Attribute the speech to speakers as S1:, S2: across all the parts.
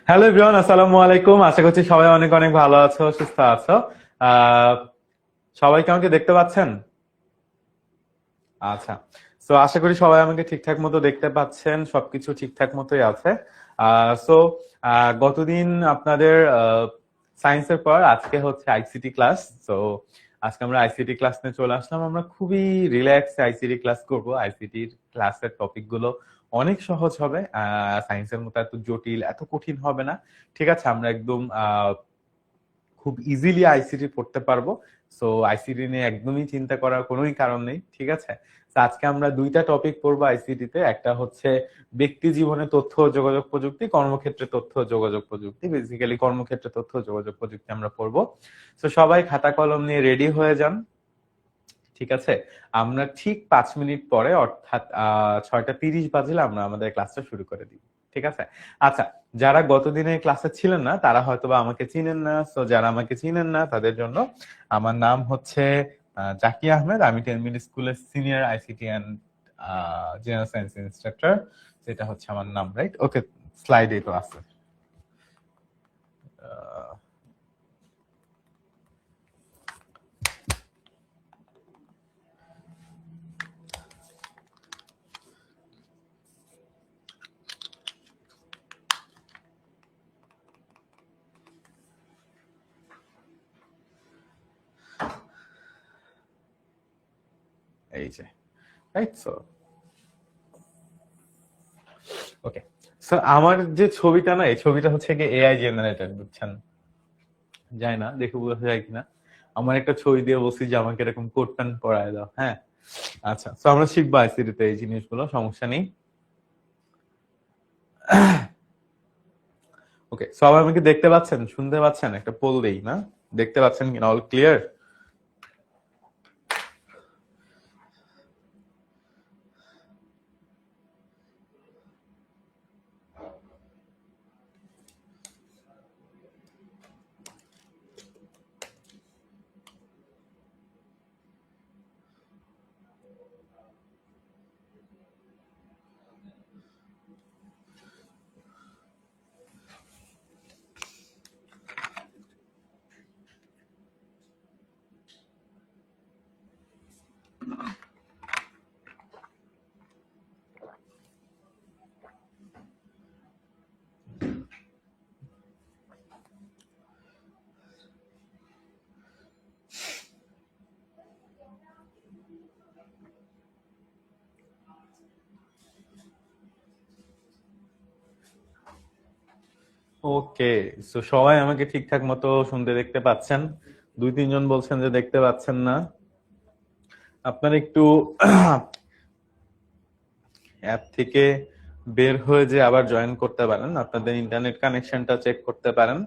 S1: Hello everyone, আসসালামু আলাইকুম। আশা করছি সবাই অনেক অনেক ভালো আছো, সুস্থ আছো। আহ সবাই কি আমাকে দেখতে পাচ্ছেন? আচ্ছা, সো আশা করি সবাই আমাকে ঠিকঠাক মতো দেখতে পাচ্ছেন, সবকিছু ঠিকঠাক মতোই আছে। সো গতদিন আপনাদের সায়েন্সের পর আজকে হচ্ছে আইসিটি ক্লাস। সো আজকে আমরা আইসিটি ক্লাস নিয়ে চলে আসলাম। আমরা খুবই রিল্যাক্স আইসিটি ক্লাস করব। আইসিটির ক্লাসের টপিক গুলো অনেক সহজ হবে, সায়েন্সের মতো এত জটিল এত কঠিন হবে না। ঠিক আছে, আমরা একদম খুব ইজিলি আইসিটি পড়তে পারবো। সো আইসিটি নিয়ে একদমই চিন্তা করার কোনোই কারণ নেই, ঠিক আছে। তো আজকে আমরা দুইটা টপিক পড়বো আইসিটি তে। একটা হচ্ছে ব্যক্তি জীবনে তথ্য ও যোগাযোগ প্রযুক্তি, কর্মক্ষেত্রে তথ্য ও যোগাযোগ প্রযুক্তি। বেসিক্যালি কর্মক্ষেত্রে তথ্য ও যোগাযোগ প্রযুক্তি আমরা পড়বো। তো সবাই খাতা কলম নিয়ে রেডি হয়ে যান, ঠিক আছে। আমরা ঠিক 5 মিনিট পরে, অর্থাৎ 6টা 30 বাজলে আমরা আমাদের ক্লাসটা শুরু করে দিই, ঠিক আছে। আচ্ছা, যারা গতদিনের ক্লাসে ছিলেন না তারা হয়তোবা আমাকে চিনেন না। তো যারা আমাকে চিনেন না তাদের জন্য, আমার নাম হচ্ছে জাকি আহমেদ। আমি 10 মিনিট স্কুলের senior ICT and general science instructor. যেটা হচ্ছে আমার নাম, রাইট? ওকে, স্লাইডে তো আছে। আহ, এই যে, রাইট। সো ওকে, সো আমার যে ছবিটা না, এই ছবিটা হচ্ছে কি এআই জেনারেটেড, বুঝছেন? যায় না, দেখে বোঝা যায় কিনা। আমার একটা ছবি দিয়ে বলছি যে আমাকে এরকম কোট প্যান্ট পরায় দাও, হ্যাঁ। আচ্ছা, তো আমরা শিখবো আইসিটিতে এই জিনিসগুলো, সমস্যা নেই। ওকে, সবাই আমাকে দেখতে পাচ্ছেন, শুনতে পাচ্ছেন? একটা পোল দেই না, দেখতে পাচ্ছেন কিনা? All clear? ওকে, তো সবাই আমাকে ঠিকঠাক মতো শুনতে দেখতে পাচ্ছেন? 2-3 জন বলছেন যে দেখতে পাচ্ছেন না। আপনারা একটু অ্যাপ থেকে বের হয়ে যে আবার জয়েন করতে পারেন, আপনাদের ইন্টারনেট কানেকশনটা চেক করতে পারেন।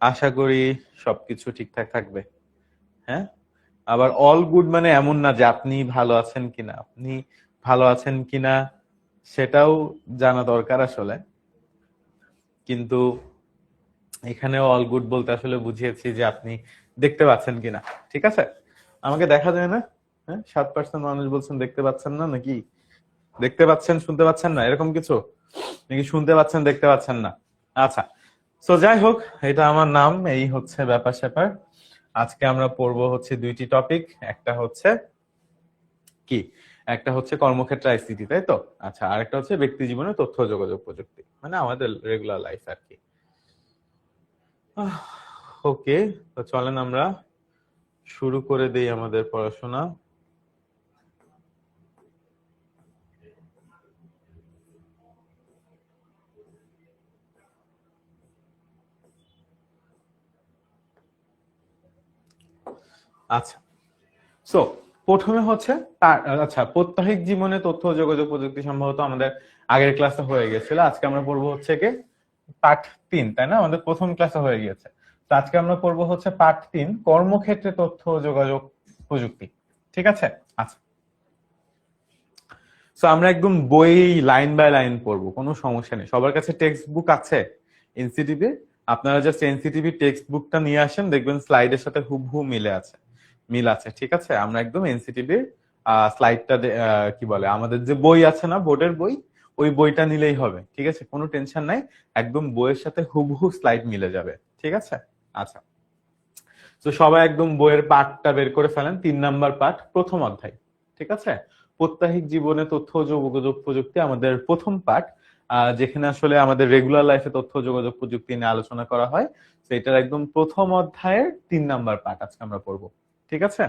S1: আশা করি সবকিছু ঠিকঠাক থাকবে। হ্যাঁ, আবার অল গুড মানে এমন না যে আপনি ভালো আছেন কিনা, আপনি ভালো আছেন কিনা সেটাও জানা দরকার আসলে। কিন্তু এখানেও অল গুড বলতে আসলে বুঝিয়েছি যে আপনি দেখতে পাচ্ছেন কিনা, ঠিক আছে। আমাকে দেখা যায় না, হ্যাঁ। 7% মানুষ বলছেন দেখতে পাচ্ছেন না, নাকি দেখতে পাচ্ছেন শুনতে পাচ্ছেন না, এরকম কিছু নাকি? শুনতে পাচ্ছেন দেখতে পাচ্ছেন না? আচ্ছা, তো যাই হোক, এটা আমার নাম, এই হচ্ছে ব্যাপার স্যাপার। আজকে আমরা পড়বো হচ্ছে দুইটি টপিক। একটা হচ্ছে কি, একটা হচ্ছে কর্মক্ষেত্রে আইসিটি, তাই তো? আচ্ছা, আরেকটা হচ্ছে ব্যক্তি জীবনে তথ্য ও যোগাযোগ প্রযুক্তি, মানে আমাদের রেগুলার লাইফ আর কি। ওকে, তো চলেন আমরা শুরু করে দেই আমাদের পড়াশোনা। আচ্ছা, সো প্রথমে হচ্ছে আচ্ছা, প্রাত্যহিক জীবনে তথ্য ও যোগাযোগ প্রযুক্তি সম্ভবত আমাদের আগের ক্লাসে হয়ে গেছিল। আজকে আমরা পড়বো হচ্ছে কি পার্ট 3, তাই না? আমাদের প্রথম ক্লাসে হয়ে গিয়েছে। তো আজকে আমরা পড়বো হচ্ছে পার্ট 3, কর্মক্ষেত্রে তথ্য ও যোগাযোগ প্রযুক্তি, ঠিক আছে। আচ্ছা, সো আমরা একদম বই লাইন বাই লাইন পড়বো, কোনো সমস্যা নেই। সবার কাছে টেক্সট বুক আছে এনসিটিভি? আপনারা জাস্ট এনসিটিভি টেক্সট বুকটা নিয়ে আসেন, দেখবেন স্লাইডের সাথে হুবহু মিল আছে, ঠিক আছে। আমরা একদম এনসিটিভির স্লাইডটা কি বলে আমাদের যে বই আছে না, বোর্ডের বই, ওই বইটা নিলেই হবে, ঠিক আছে? কোনো টেনশন নাই, একদম বইয়ের সাথে হুবহু স্লাইড মিলে যাবে, ঠিক আছে? আচ্ছা, তো সবাই একদম বইয়ের পাঠটা বের করে ফেলেন। 3 নাম্বার পাঠ, প্রথম অধ্যায়, ঠিক আছে? প্রাত্যহিক জীবনে তথ্য ও যোগাযোগ প্রযুক্তি আমাদের প্রথম পাঠ, যেখানে আসলে আমাদের রেগুলার লাইফে তথ্য ও যোগাযোগ প্রযুক্তি নিয়ে আলোচনা করা হয়। তো এটার একদম প্রথম অধ্যায়ের 3 নাম্বার পাঠ আজকে আমরা পড়বো, ঠিক আছে?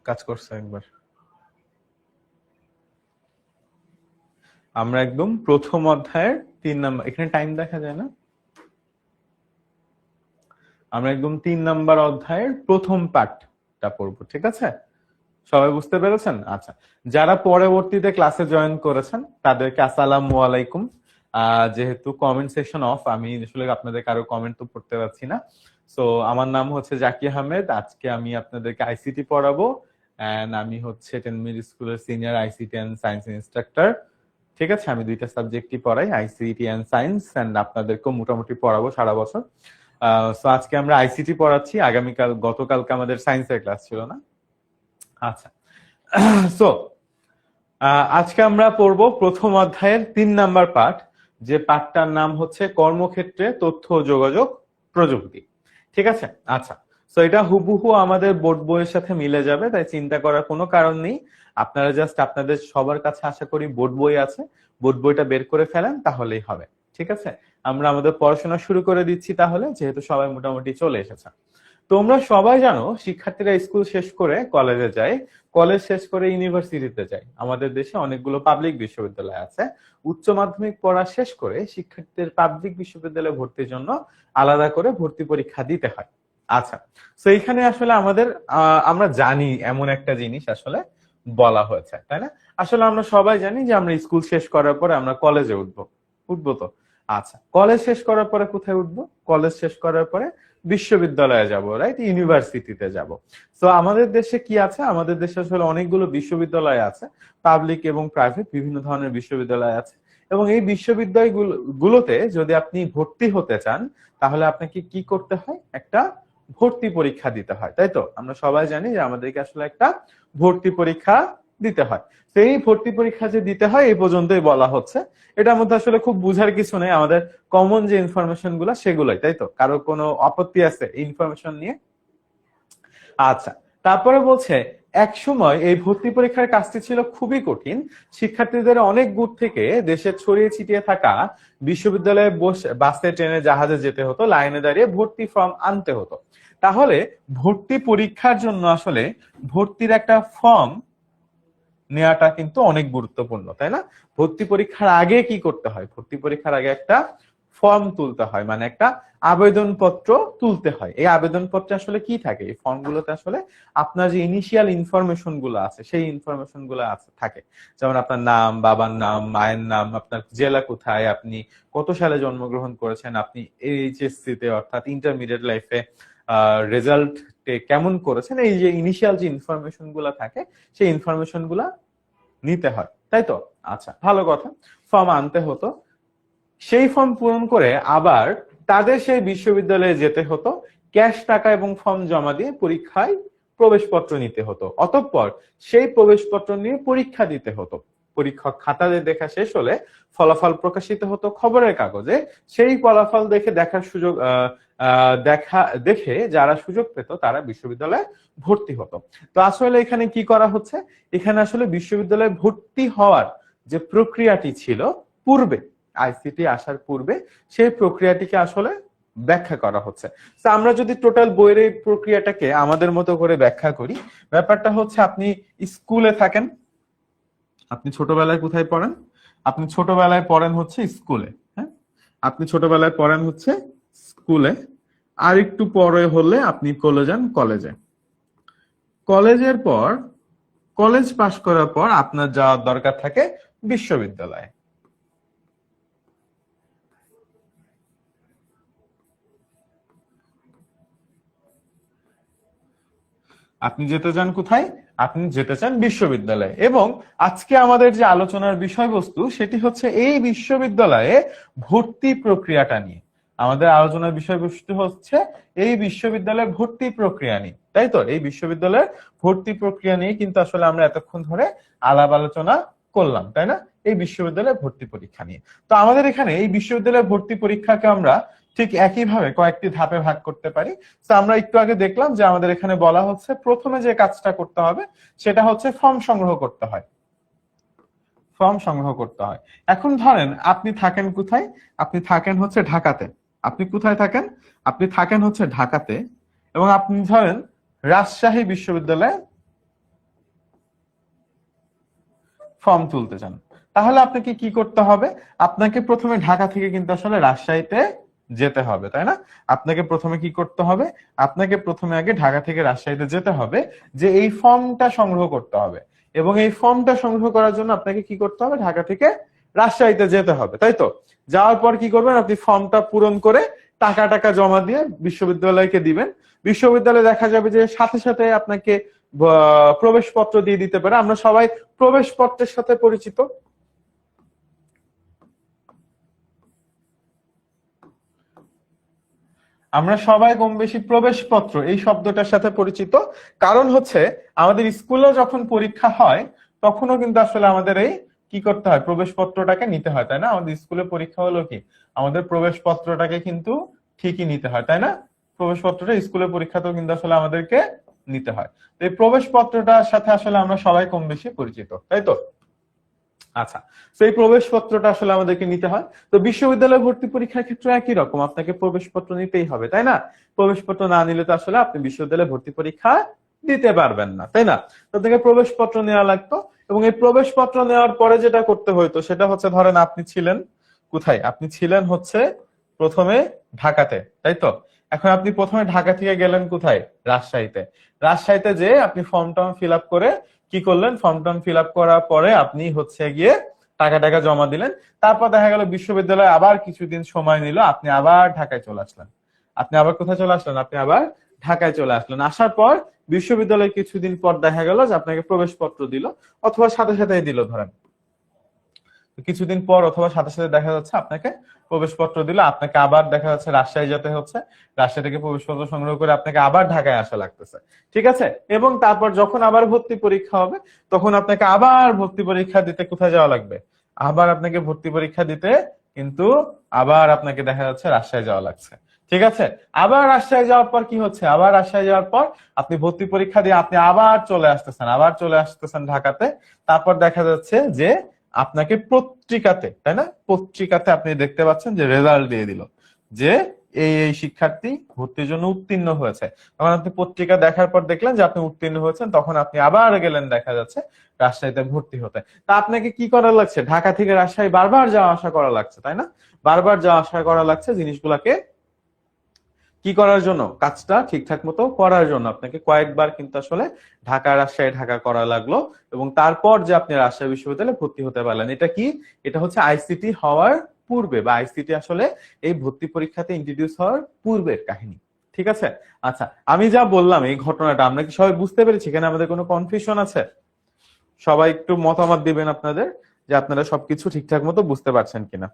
S1: কাজ করছে একবার, আমরা একদম প্রথম অধ্যায়ের 3 নাম্বার, এখানে টাইম দেখা যায় না, আমরা একদম 3 নাম্বার অধ্যায়ের প্রথম পাঠটা পড়বো, ঠিক আছে? সবাই বুঝতে পেরেছেন? আচ্ছা, যারা পরবর্তীতে ক্লাসে জয়েন করেছেন তাদেরকে আসসালামু আলাইকুম। যেহেতু কমেন্ট সেকশন অফ, আমি আসলে আপনাদের কারো কমেন্ট তো পড়তে পারছি না। সো আমার নাম হচ্ছে জাকি আহমেদ, আজকে আমি আপনাদেরকে আইসিটি পড়াবো, এন্ড আমি হচ্ছে 10 মিনিট স্কুলের senior ICT and science instructor, ঠিক আছে? আমি 2টা সাবজেক্টই পড়াই, আইসিটি এন্ড সায়েন্স, এন্ড আপনাদেরকেও মোটামুটি পড়াবো সারা বছর। সো আজকে আমরা আইসিটি পড়াচ্ছি, আগামীকাল, গতকালকে আমাদের সায়েন্সের ক্লাস ছিল না। আচ্ছা, সো আজকে আমরা পড়ব প্রথম অধ্যায়ের 3 নাম্বার পাঠ, যে পাঠটার নাম হচ্ছে কর্মক্ষেত্রে তথ্য ও যোগাযোগ প্রযুক্তি, ঠিক আছে? আচ্ছা, সো এটা হুবহু আমাদের বোর্ড বইয়ের সাথে মিলে যাবে, তাই চিন্তা করার কোনো কারণ নেই। আপনারা জাস্ট আপনাদের সবার কাছে আশা করি বোর্ড বই আছে, বোর্ড বইটা বের করে ফেলেন, তাহলেই হবে, ঠিক আছে? আমরা আমাদের পড়াশোনা শুরু করে দিচ্ছি তাহলে, যেহেতু সবাই মোটামুটি চলে এসেছে। তোমরা সবাই জানো শিক্ষার্থীরা স্কুল শেষ করে কলেজে যায়, কলেজ শেষ করে ইউনিভার্সিটিতে যায়। আমাদের দেশে অনেকগুলো পাবলিক বিশ্ববিদ্যালয় আছে। উচ্চ মাধ্যমিক পড়া শেষ করে শিক্ষার্থীদের পাবলিক বিশ্ববিদ্যালয়ে ভর্তির জন্য আলাদা করে ভর্তি পরীক্ষা দিতে হয়। আচ্ছা, তো এইখানে আসলে আমাদের আমরা জানি এমন একটা জিনিস আসলে বলা হয়েছে, তাই না? আসলে আমরা সবাই জানি যে আমরা স্কুল শেষ করার পরে আমরা কলেজে উঠবো, উঠবো তো। আচ্ছা, কলেজ শেষ করার পরে কোথায় উঠবো? কলেজ শেষ করার পরে বিশ্ববিদ্যালয়ে যাব, রাইট? ইউনিভার্সিটিতে যাব। তো আমাদের দেশে কি আছে? আমাদের দেশে আসলে অনেকগুলো বিশ্ববিদ্যালয় আছে, পাবলিক এবং প্রাইভেট, বিভিন্ন ধরনের বিশ্ববিদ্যালয় আছে। এবং এই বিশ্ববিদ্যালয় গুলোতে যদি আপনি ভর্তি হতে চান, তাহলে আপনাকে কি করতে হয়? একটা ভর্তি পরীক্ষা দিতে হয়, তাই তো? আমরা সবাই জানি যে আমাদেরকে আসলে একটা ভর্তি পরীক্ষা দিতে হয়। তো এই ভর্তি পরীক্ষা যে দিতে হয় এই পর্যন্তই বলা হচ্ছে। এটার মধ্যে আসলে খুব বুঝার কিছু নেই, আমাদের কমন যে ইনফরমেশন গুলা সেগুলোই, তাই তো? কারো কোনো আপত্তি আছে এই ইনফরমেশন নিয়ে? আচ্ছা, তারপরে বলছে এক সময় এই ভর্তি পরীক্ষার কাজটি ছিল খুবই কঠিন। শিক্ষার্থীদের অনেক দূর থেকে দেশে ছড়িয়ে ছিটিয়ে থাকা বিশ্ববিদ্যালয়ে বাসে, ট্রেনে, জাহাজে যেতে হতো, লাইনে দাঁড়িয়ে ভর্তি ফর্ম আনতে হতো। তাহলে ভর্তি পরীক্ষার জন্য আসলে ভর্তির একটা ফর্ম নেওয়াটা কিন্তু অনেক গুরুত্বপূর্ণ, তাই না? ভর্তি পরীক্ষার আগে কি করতে হয়? ভর্তি পরীক্ষার আগে একটা ফর্ম তুলতে হয়, মানে একটা আবেদনপত্র তুলতে হয়। এই আবেদনপত্রে আসলে কি থাকে? এই ফর্মগুলোতে আসলে আপনার যে ইনিশিয়াল ইনফরমেশন গুলো আছে সেই ইনফরমেশন গুলো থাকে, যেমন আপনার নাম, বাবার নাম, মায়ের নাম, আপনার জেলা কোথায়, আপনি কত সালে জন্মগ্রহণ করেছেন, আপনি এইচএসসি তে অর্থাৎ ইন্টারমিডিয়েট লাইফে রেজাল্ট কেমন করেছেন, এই যে ইনিশিয়াল যে ইনফরমেশন গুলা থাকে সেই ইনফরমেশন গুলা নিতে হয়, তাই তো? আচ্ছা, ভালো কথা। ফর্ম আনতে হতো, সেই ফর্ম পূরণ করে আবার তাদের সেই বিশ্ববিদ্যালয়ে যেতে হতো, ক্যাশ টাকা এবং ফর্ম জমা দিয়ে পরীক্ষায় প্রবেশপত্র নিতে হতো। অতঃপর সেই প্রবেশপত্র নিয়ে পরীক্ষা দিতে হতো। পরীক্ষা খাতা দেখা শেষ হলে ফলাফল প্রকাশিত হতো খবরের কাগজে। সেই ফলাফল দেখার সুযোগ দেখে যারা সুযোগ পেত তারা বিশ্ববিদ্যালয়ে ভর্তি হতো। তো আসলে এখানে কি করা হচ্ছে? এখানে আসলে বিশ্ববিদ্যালয়ে ভর্তি হওয়ার যে প্রক্রিয়াটি ছিল পূর্বে, আইসিটি আসার পূর্বে, সেই প্রক্রিয়াটিকে আসলে ব্যাখ্যা করা হচ্ছে। তো আমরা যদি টোটাল বইয়ের এই প্রক্রিয়াটাকে আমাদের মতো করে ব্যাখ্যা করি, ব্যাপারটা হচ্ছে আপনি স্কুলে থাকেন, আপনি ছোটবেলায় কোথায় পড়েন? আপনি ছোটবেলায় পড়েন হচ্ছে স্কুলে, হ্যাঁ? আপনি ছোটবেলায় পড়েন হচ্ছে স্কুলে, আর একটু পরে হলে আপনি চলে যান কলেজে। কলেজের পর, কলেজ পাশ করার পর আপনার যাওয়ার দরকার থাকে বিশ্ববিদ্যালয়ে। আপনি যেতে চান কোথায়? আপনি যেতে চান বিশ্ববিদ্যালয়ে, এবং আজকে আমাদের যে আলোচনার বিষয়বস্তু সেটি হচ্ছে এই বিশ্ববিদ্যালয়ে ভর্তি প্রক্রিয়াটা নিয়ে। আমাদের আলোচনার বিষয়বস্তু হচ্ছে এই বিশ্ববিদ্যালয়ে ভর্তি প্রক্রিয়া নিয়ে, তাই তো? এই বিশ্ববিদ্যালয়ের ভর্তি প্রক্রিয়া নিয়ে কিন্তু আসলে আমরা এতক্ষণ ধরে আলাপ আলোচনা করলাম, তাই না? এই বিশ্ববিদ্যালয়ে ভর্তি পরীক্ষা নিয়ে। তো আমাদের এখানে এই বিশ্ববিদ্যালয়ের ভর্তি পরীক্ষাকে আমরা ঠিক একইভাবে কয়েকটি ধাপে ভাগ করতে পারি। তো আমরা একটু আগে দেখলাম যে আমাদের এখানে বলা হচ্ছে প্রথমে যে কাজটা করতে হবে সেটা হচ্ছে ফর্ম সংগ্রহ করতে হয়। ফর্ম সংগ্রহ করতে হয়। এখন ধরেন আপনি থাকেন কোথায়? আপনি থাকেন হচ্ছে ঢাকাতে। আপনি কোথায় থাকেন? আপনি থাকেন হচ্ছে ঢাকাতে, এবং আপনি ধরেন রাজশাহী বিশ্ববিদ্যালয়ে ফর্ম তুলতে চান। তাহলে আপনাকে কি করতে হবে? আপনাকে প্রথমে ঢাকা থেকে কিন্তু আসলে রাজশাহীতে যেতে হবে, তাই না? আপনাকে প্রথমে কি করতে হবে? আপনাকে প্রথমে আগে ঢাকা থেকে রাজশাহীতে যেতে হবে, যে এই ফর্মটা সংগ্রহ করতে হবে, এবং এই ফর্মটা সংগ্রহ করার জন্য আপনাকে কি করতে হবে? ঢাকা থেকে রাজশাহীতে যেতে হবে, তাই তো? যাওয়ার পর কি করবেন? আপনি ফর্মটা পূরণ করে টাকা টাকা জমা দিয়ে বিশ্ববিদ্যালয়কে দিবেন। বিশ্ববিদ্যালয়ে দেখা যাবে যে সাথে সাথে আপনাকে প্রবেশপত্র দিয়ে দিতে পারে। আমরা সবাই প্রবেশপত্রের সাথে পরিচিত। আমরা সবাই কম বেশি প্রবেশপত্র এই শব্দটার সাথে পরিচিত। কারণ হচ্ছে আমাদের স্কুলেও যখন পরীক্ষা হয় তখনও কিন্তু আসলে আমাদের এই কি করতে হয়? প্রবেশপত্রটাকে নিতে হয়, তাই না? আমাদের স্কুলে পরীক্ষা হলো কি, আমাদের প্রবেশপত্রটাকে কিন্তু ঠিকই নিতে হয়, তাই না? প্রবেশপত্রটা স্কুলের পরীক্ষাতেও কিন্তু আসলে আমাদেরকে নিতে হয়। তো এই প্রবেশপত্রটার সাথে আসলে আমরা সবাই কম বেশি পরিচিত, তাই তো? আচ্ছা, তো এই প্রবেশপত্রটা আসলে আমাদেরকে নিতে হয়। তো বিশ্ববিদ্যালয় ভর্তি পরীক্ষার ক্ষেত্রে একই রকম, আপনাকে প্রবেশপত্র নিতেই হবে, তাই না? প্রবেশপত্র না নিলে তো আসলে আপনি বিশ্ববিদ্যালয়ে ভর্তি পরীক্ষা দিতে পারবেন না, তাই না? তো আপনাকে প্রবেশপত্র নেওয়া লাগতো, এবং এই প্রবেশপত্র নেওয়ার পরে যেটা করতে হইতো সেটা হচ্ছে, ধরেন আপনি ছিলেন কোথায়? আপনি ছিলেন হচ্ছে প্রথমে ঢাকাতে, তাই তো? এখন আপনি প্রথমে ঢাকা থেকে গেলেন কোথায়? রাজশাহীতে। রাজশাহীতে যে আপনি ফর্ম টর্ম ফিল আপ করে কি করলেন? ফর্ম টর্ম ফিল আপ করার পরে আপনি হচ্ছে গিয়ে টাকা টাকা জমা দিলেন। তারপর দেখা গেল বিশ্ববিদ্যালয়ে আবার কিছুদিন সময় নিল, আপনি আবার ঢাকায় চলে আসলেন। আপনি আবার কোথায় চলে আসলেন? আপনি আবার ঢাকায় চলে আসলেন। আসার পর বিশ্ববিদ্যালয়ে কিছুদিন পর দেখা গেল যে আপনাকে প্রবেশপত্র দিল, অথবা সাথে সাথেই দিল, ধরেন কিছুদিন পর অথবা সাথে সাথে দেখা যাচ্ছে আপনাকে প্রবেশপত্র দিল, আপনাকে আবার দেখা যাচ্ছে রাজশাহী যেতে হচ্ছে, রাজশাহী থেকে প্রবেশপত্র সংগ্রহ করে আপনাকে আবার ঢাকায় আসা লাগতেছে, ঠিক আছে? এবং তারপর যখন আবার ভর্তি পরীক্ষা হবে তখন আপনাকে আবার ভর্তি পরীক্ষা দিতে কোথায় যাওয়া লাগবে? আবার আপনাকে ভর্তি পরীক্ষা দিতে কিন্তু আবার আপনাকে দেখা যাচ্ছে রাজশাহী যাওয়া লাগছে, ঠিক আছে? আবার রাজশাহী যাওয়ার পর কি হচ্ছে? আবার রাজশাহী যাওয়ার পর আপনি ভর্তি পরীক্ষা দিয়ে আপনি আবার চলে আসতেছেন, আবার চলে আসতেছেন ঢাকাতে। তারপর দেখা যাচ্ছে যে আপনাকে পত্রিকাতে, তাই না? পত্রিকাতে আপনি দেখতে পাচ্ছেন যে রেজাল্ট দিয়ে দিল যে এই এই শিক্ষার্থী ভর্তির জন্য উত্তীর্ণ হয়েছে। তখন আপনি পত্রিকা দেখার পর দেখলেন যে আপনি উত্তীর্ণ হয়েছেন, তখন আপনি আবার গেলেন দেখা যাচ্ছে রাজশাহীতে ভর্তি হতে। তা আপনাকে কি করা লাগছে? ঢাকা থেকে রাজশাহী বারবার যাওয়া আসা করা লাগছে, তাই না? বারবার যাওয়া আসা করা লাগছে জিনিসগুলাকে কি করার জন্য? কাজটা ঠিকঠাক মতো করার জন্য আপনাকে কয়েকবার কিন্তু আসলে ঢাকা রাজশাহী ঢাকা করা লাগলো, এবং তারপর যে আপনি রাজশাহী বিশ্ববিদ্যালয়ে ভর্তি হতে পারলেন। এটা কি? এটা হচ্ছে আইসিটি হওয়ার পূর্বে, বা আইসিটি আসলে এই ভর্তি পরীক্ষাতে ইন্ট্রোডিউস হওয়ার পূর্বের কাহিনী, ঠিক আছে? আচ্ছা, আমি যা বললাম এই ঘটনাটা আমরা কি সবাই বুঝতে পেরেছি? এখানে আমাদের কোনো কনফিউশন আছে? সবাই একটু মতামত দিবেন আপনাদের, যে আপনারা সবকিছু ঠিকঠাক মতো বুঝতে পারছেন কিনা।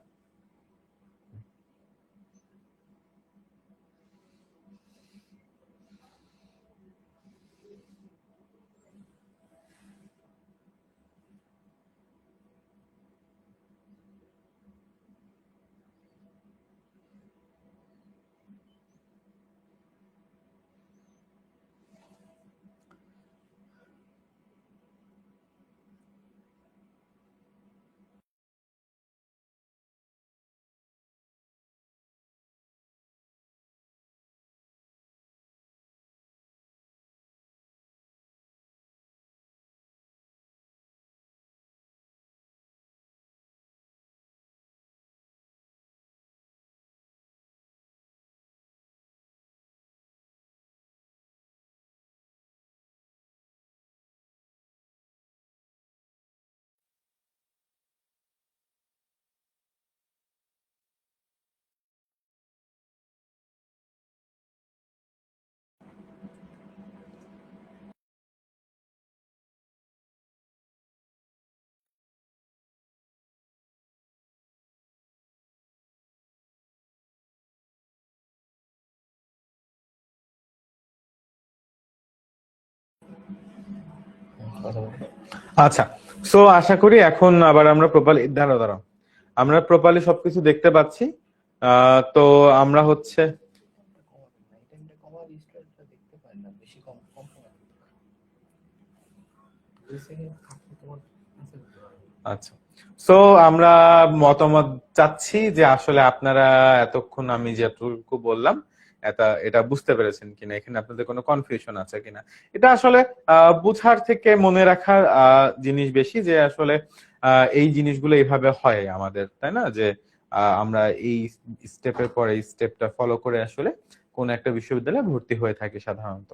S1: আচ্ছা, সো আশা করি এখন আবার আমরা দাঁড়াও আমরা প্রপারলি সবকিছু দেখতে পাচ্ছি। তো আমরা হচ্ছে আচ্ছা, সো আমরা মতামত চাচ্ছি যে আসলে আপনারা এতক্ষণ আমি যেটুকু বললাম এটা বুঝতে পেরেছেন কিনা, এখানে আপনাদের কোনো কনফিউশন আছে কিনা। এটা আসলে বুঝার থেকে মনে রাখার জিনিস বেশি, যে আসলে এই জিনিসগুলো এইভাবে হয় আমাদের, তাই না? যে আমরা এই স্টেপের পরে এই স্টেপটা ফলো করে আসলে কোন একটা বিশ্ববিদ্যালয়ে ভর্তি হয়ে থাকি সাধারণত।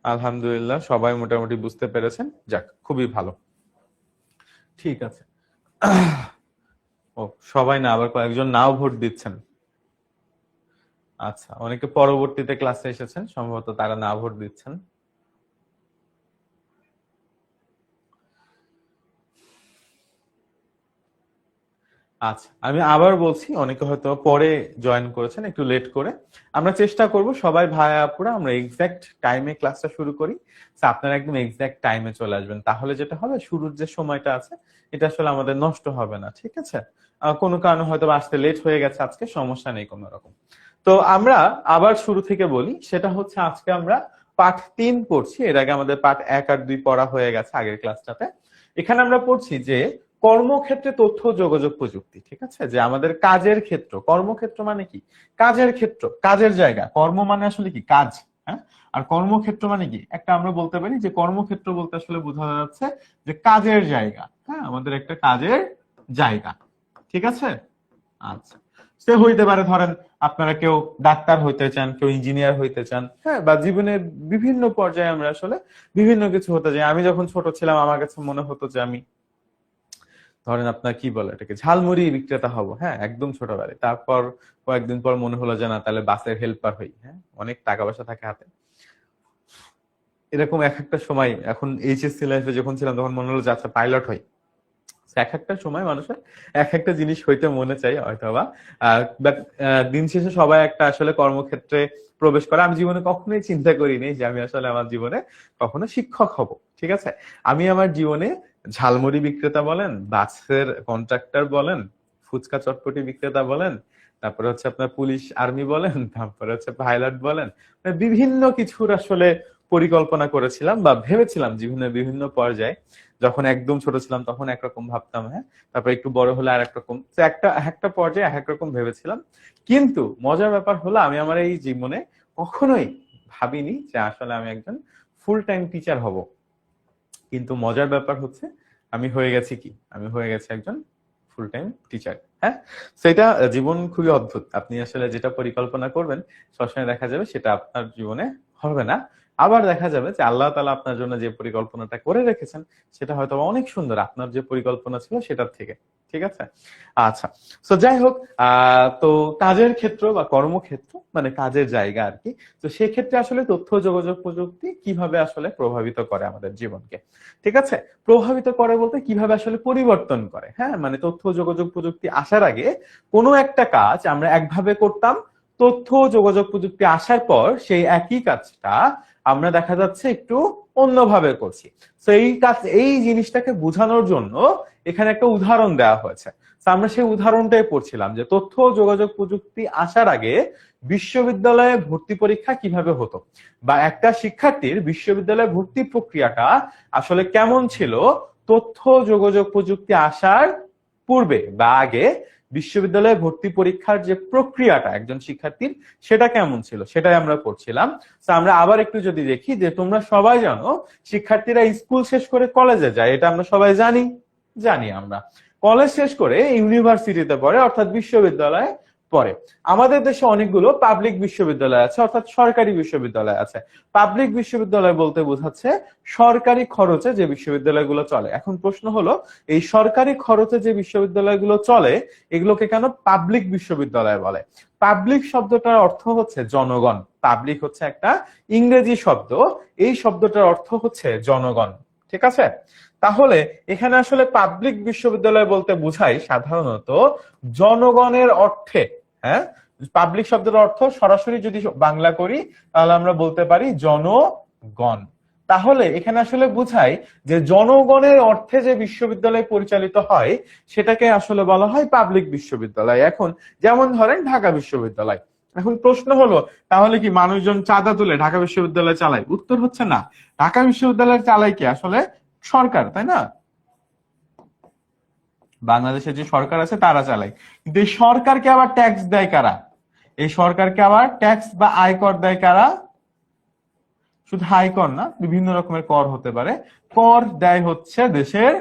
S1: আলহামদুলিল্লাহ, সবাই মোটামুটি বুঝতে পেরেছেন, যাক খুবই ভালো। ঠিক আছে। ও সবাই না, আবার কয়েকজন নাও ভোট দিচ্ছেন। আচ্ছা, অনেকে পরবর্তীতে ক্লাসে এসেছেন, সম্ভবত তারা না ভোট দিচ্ছেন। আচ্ছা, আমি আবার বলছি, অনেকে হয়তো পরে জয়েন করেছেন একটু লেট করে। আমরা চেষ্টা করব সবাই ভাই আপুরা আমরা এক্সাক্ট টাইমে ক্লাসটা শুরু করি। আপনারা একদম এক্সাক্ট টাইমে চলে আসবেন, তাহলে যেটা হবে শুরুর যে সময়টা আছে এটা আসলে আমাদের নষ্ট হবে না, ঠিক আছে? কোনো কারণে হয়তো আসতে লেট হয়ে গেছে আজকে, সমস্যা নেই কোনো রকম। তো আমরা আবার শুরু থেকে বলি, সেটা হচ্ছে আজকে আমরা পার্ট 3 পড়ছি। এর আগে আমাদের পার্ট 1 আর 2 পড়া হয়ে গেছে আগের ক্লাসটাতে। এখানে আমরা পড়ছি যে কর্মক্ষেত্রে তথ্য যোগাযোগ প্রযুক্তি, ঠিক আছে? যে আমাদের কাজের ক্ষেত্র, কর্মক্ষেত্র মানে কি? কাজের ক্ষেত্র, কাজের জায়গা। কর্ম মানে আসলে কি? কাজ। হ্যাঁ, আর কর্মক্ষেত্র মানে কি? একটা আমরা বলতে পারি যে কর্মক্ষেত্র বলতে আসলে বোঝা যাচ্ছে যে কাজের জায়গা। হ্যাঁ, আমাদের একটা কাজের জায়গা, ঠিক আছে? আচ্ছা, সে হইতে পারে ধরেন আপনারা কেউ ডাক্তার হইতে চান, কেউ ইঞ্জিনিয়ার হইতে চান, হ্যাঁ, বা জীবনের বিভিন্ন পর্যায়ে আমরা আসলে বিভিন্ন কিছু হতে চাই। আমি যখন ছোট ছিলাম আমার কাছে মনে হতো যে আমি ধরেন আপনার কি বলে এটাকে ঝালমুড়ি বিক্রেতা হব, হ্যাঁ, একদম ছোটবেলায়। তারপর কয়েকদিন পর মনে হলো যে না, তাহলে বাসের হেল্পার হই, হ্যাঁ, অনেক টাকা পয়সা থাকে হাতে। এরকম এক একটা সময়, এখন এইচএসসি লাইফে যখন ছিলাম তখন মনে হলো যে আচ্ছা পাইলট হই। এক একটা সময় মানুষের এক একটা জিনিস হইতে মনে চাই হয়তোবা, বাট দিন শেষে সবাই একটা আসলে কর্মক্ষেত্রে প্রবেশ করে। আমি জীবনে কখনোই চিন্তা করিনি যে আমি আসলে আমার জীবনে কখনো শিক্ষক হব, ঠিক আছে? আমি আমার জীবনে ঝালমুড়ি বিক্রেতা বলেন, বাসের কন্ট্রাক্টর বলেন, ফুচকা চটপটি বিক্রেতা বলেন, তারপরে হচ্ছে আপনার পুলিশ আর্মি বলেন, তারপরে হচ্ছে পাইলট বলেন, মানে বিভিন্ন কিছুর আসলে পরিকল্পনা করেছিলাম বা ভেবেছিলাম বিভিন্ন বিভিন্ন পর্যায়ে। যখন একদম ছোট ছিলাম তখন একরকম ভাবতাম, হ্যাঁ, তারপর একটু বড় হলে আর একরকম, একটা পর্যায়ে এক রকম ভেবেছিলাম। কিন্তু মজার ব্যাপার হলো আমি আমার এই জীবনে কখনোই ভাবিনি যে আসলে আমি একজন ফুল টাইম টিচার হব। কিন্তু মজার ব্যাপার হচ্ছে আমি হয়ে গেছি কি, আমি হয়ে গেছি একজন ফুল টাইম টিচার। হ্যাঁ, সেটা জীবন খুবই অদ্ভুত। আপনি আসলে যেটা পরিকল্পনা করবেন সবসময় দেখা যাবে সেটা আপনার জীবনে হবে না। আবার দেখা যাবে যে আল্লাহ তাআলা আপনার জন্য যে পরিকল্পনাটা করে রেখেছেন সেটা হয়তো অনেক সুন্দর আপনার যে পরিকল্পনা ছিল সেটার থেকে, ঠিক আছে? আচ্ছা, তো যাই হোক, তো কাজের ক্ষেত্র বা কর্মক্ষেত্র মানে কাজের জায়গা আর কি। তো সেক্ষেত্রে আসলে তথ্য যোগাযোগ প্রযুক্তি কিভাবে আসলে প্রভাবিত করে আমাদের জীবনকে, ঠিক আছে? প্রভাবিত করে বলতে কিভাবে আসলে পরিবর্তন করে। হ্যাঁ, মানে তথ্য যোগাযোগ প্রযুক্তি আসার আগে কোনো একটা কাজ আমরা একভাবে করতাম, তথ্য যোগাযোগ প্রযুক্তি আসার পর সেই একই কাজটা আমরা দেখা যাচ্ছে একটু অন্যভাবে করছি। তো এই জিনিসটাকে বোঝানোর জন্য এখানে একটা উদাহরণ দেওয়া হয়েছে। আমরা সেই উদাহরণটাই পড়ছিলাম যে তথ্য যোগাযোগ প্রযুক্তি আসার আগে বিশ্ববিদ্যালয়ে ভর্তি পরীক্ষা কিভাবে হতো, বা একটা শিক্ষার্থীর বিশ্ববিদ্যালয়ে ভর্তি প্রক্রিয়াটা আসলে কেমন ছিল তথ্য যোগাযোগ প্রযুক্তি আসার পূর্বে বা আগে। বিশ্ববিদ্যালয়ে ভর্তি পরীক্ষার যে প্রক্রিয়াটা একজন শিক্ষার্থীর সেটা কেমন ছিল সেটাই আমরা পড়ছিলাম। তো আমরা আবার একটু যদি দেখি যে তোমরা সবাই জানো শিক্ষার্থীরা স্কুল শেষ করে কলেজে যায়, এটা আমরা সবাই জানি। আমরা কলেজ শেষ করে ইউনিভার্সিটিতে পড়ে, অর্থাৎ বিশ্ববিদ্যালয়ে পড়ে। আমাদের দেশে অনেকগুলো পাবলিক বিশ্ববিদ্যালয় আছে, অর্থাৎ সরকারি বিশ্ববিদ্যালয় আছে। পাবলিক বিশ্ববিদ্যালয় বলতে বোঝাচ্ছে সরকারি খরচে যে বিশ্ববিদ্যালয়গুলো চলে। এখন প্রশ্ন হলো এই সরকারি খরচে যে বিশ্ববিদ্যালয়গুলো চলে এগুলোকে কেন পাবলিক বিশ্ববিদ্যালয় বলে? পাবলিক শব্দটার অর্থ হচ্ছে জনগণ। পাবলিক হচ্ছে একটা ইংরেজি শব্দ, এই শব্দটার অর্থ হচ্ছে জনগণ, ঠিক আছে? তাহলে এখানে আসলে পাবলিক বিশ্ববিদ্যালয় বলতে বোঝায় সাধারণত জনগণের অর্থে। হ্যাঁ, পাবলিক শব্দের অর্থ সরাসরি যদি বাংলা করি তাহলে আমরা বলতে পারি জনগণ। তাহলে এখানে আসলে বোঝায় যে জনগণের অর্থে যে বিশ্ববিদ্যালয় পরিচালিত হয় সেটাকে আসলে বলা হয় পাবলিক বিশ্ববিদ্যালয়। এখন যেমন ধরেন ঢাকা বিশ্ববিদ্যালয়, এখন প্রশ্ন হলো তাহলে কি মানুষজন চাঁদা তুলে ঢাকা বিশ্ববিদ্যালয় চালায়? উত্তর হচ্ছে না। ঢাকা বিশ্ববিদ্যালয় চালায় কি আসলে সরকার, তাই না? বাংলাদেশের যে সরকার আছে তারা চালায়, কিন্তু এই সরকারকে আবার ট্যাক্স দেয় কারা? এই সরকারকে আবার ট্যাক্স বা আয়কর দেয় কারা? শুধু আয়কর না, বিভিন্ন রকমের কর হতে পারে। কর দেয় হচ্ছে দেশের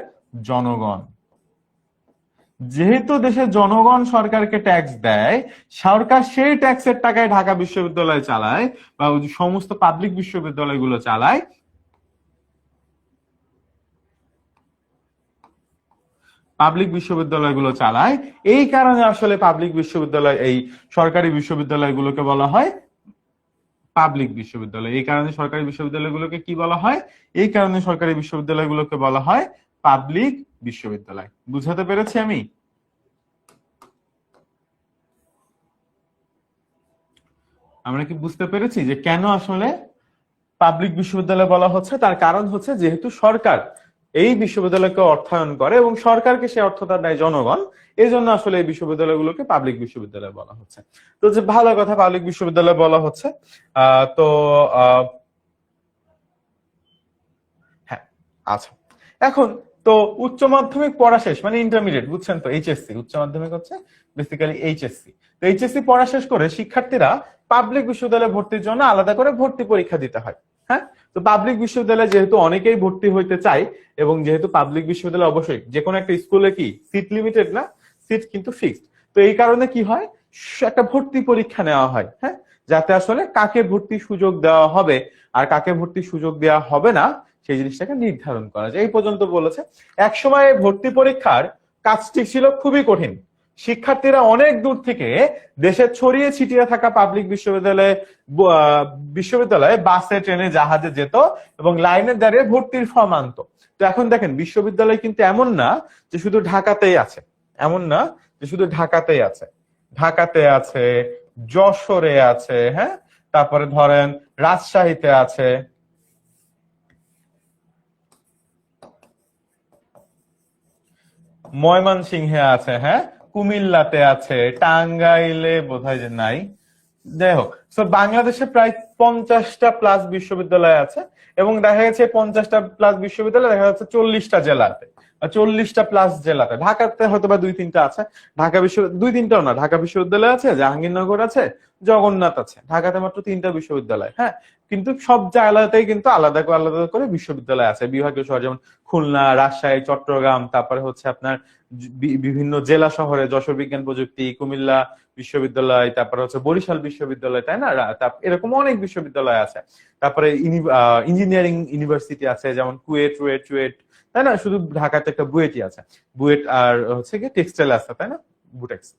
S1: জনগণ। যেহেতু দেশের জনগণ সরকারকে ট্যাক্স দেয়, সরকার সেই ট্যাক্সের টাকায় ঢাকা বিশ্ববিদ্যালয় চালায় বা সমস্ত পাবলিক বিশ্ববিদ্যালয়গুলো চালায়। পাবলিক বিশ্ববিদ্যালয়গুলো চালায়, এই কারণে আসলে পাবলিক বিশ্ববিদ্যালয়, এই সরকারি বিশ্ববিদ্যালয়গুলোকে বলা হয় পাবলিক বিশ্ববিদ্যালয়। এই কারণে সরকারি বিশ্ববিদ্যালয়গুলোকে কি বলা হয়? এই কারণে সরকারি বিশ্ববিদ্যালয়গুলোকে বলা হয় পাবলিক বিশ্ববিদ্যালয়। বুঝাতে পেরেছি আমি? আমরা কি বুঝতে পেরেছি যে কেন আসলে পাবলিক বিশ্ববিদ্যালয় বলা হচ্ছে? তার কারণ হচ্ছে যেহেতু সরকার এই বিশ্ববিদ্যালয়কে অর্থায়ন করে এবং সরকারকে সে অর্থটা দেয় জনগণ, এই জন্য আসলে এই বিশ্ববিদ্যালয়গুলোকে পাবলিক বিশ্ববিদ্যালয় বলা হচ্ছে। তো যে ভালো কথা, পাবলিক বিশ্ববিদ্যালয় বলা হচ্ছে। তো হ্যাঁ, আচ্ছা। এখন তো উচ্চ মাধ্যমিক পড়া শেষ মানে ইন্টারমিডিয়েট, বুঝছেন তো? এইচএসসি, উচ্চ মাধ্যমিক হচ্ছে বেসিক্যালি এইচএসসি। তো এইচএসসি পড়া শেষ করে শিক্ষার্থীরা পাবলিক বিশ্ববিদ্যালয়ে ভর্তির জন্য আলাদা করে ভর্তি পরীক্ষা দিতে হয়। হ্যাঁ, তো পাবলিক বিশ্ববিদ্যালয়ে যেহেতু অনেকেই ভর্তি হইতে চায় এবং যেহেতু পাবলিক বিশ্ববিদ্যালয় অবশ্যই যে কোনো একটা স্কুলে কি সিট লিমিটেড না, সিট কিন্তু ফিক্সড। তো এই কারণে কি হয়, একটা ভর্তি পরীক্ষা নেওয়া হয়, হ্যাঁ, যাতে আসলে কাকে ভর্তি সুযোগ দেওয়া হবে আর কাকে ভর্তি সুযোগ দেওয়া হবে না সেই জিনিসটাকে নির্ধারণ করা যায়। এই পর্যন্ত বলেছে। একসময় ভর্তি পরীক্ষার কাজটি ছিল খুবই কঠিন। শিক্ষার্থীরা অনেক দূর থেকে দেশে ছড়িয়ে ছিটিয়ে থাকা পাবলিক বিশ্ববিদ্যালয়ে বাসে, ট্রেনে, জাহাজে যেত এবং লাইনে দাঁড়িয়ে ভর্তির ফর্ম আনতো। তো এখন দেখেন বিশ্ববিদ্যালয় কিন্তু এমন না যে শুধু ঢাকাতেই আছে, এমন না যে শুধু ঢাকাতেই আছে, ঢাকাতে আছে, যশোরে আছে, হ্যাঁ, তারপরে ধরেন রাজশাহীতে আছে, ময়মনসিংহে আছে, হ্যাঁ, কুমিল্লাতে আছে, টাঙ্গাইলে বোধহয় যে নাই। যাই হোক, তো বাংলাদেশে প্রায় 50টা প্লাস বিশ্ববিদ্যালয় আছে এবং দেখা গেছে 50টা প্লাস বিশ্ববিদ্যালয় দেখা যাচ্ছে 40টা জেলাতে, 40টা প্লাস জেলাতে। ঢাকাতে হয়তো বা 2-3টা আছে। ঢাকা বিশ্ববিদ্যালয় 2-3টাও না, ঢাকা বিশ্ববিদ্যালয় আছে, জাহাঙ্গীরনগর আছে, জগন্নাথ আছে। ঢাকাতে মাত্র 3টা বিশ্ববিদ্যালয়, হ্যাঁ, কিন্তু সব জায়গাতেই কিন্তু আলাদা করে আলাদা করে বিশ্ববিদ্যালয় আছে বিভাগীয় শহর, যেমন খুলনা, রাজশাহী, চট্টগ্রাম, তারপরে হচ্ছে আপনার বিভিন্ন জেলা শহরে যশোর বিজ্ঞান প্রযুক্তি, কুমিল্লা বিশ্ববিদ্যালয়, তারপরে হচ্ছে বরিশাল বিশ্ববিদ্যালয়, তাই না? এরকম অনেক বিশ্ববিদ্যালয় আছে। তারপরে ইঞ্জিনিয়ারিং ইউনিভার্সিটি আছে, যেমন কুয়েট, রুয়েট, তাই না? শুধু ঢাকাতে একটা বুয়েটই আছে, বুয়েট, আর হচ্ছে কি টেক্সটাইল আছে, তাই না? বুটেক্স।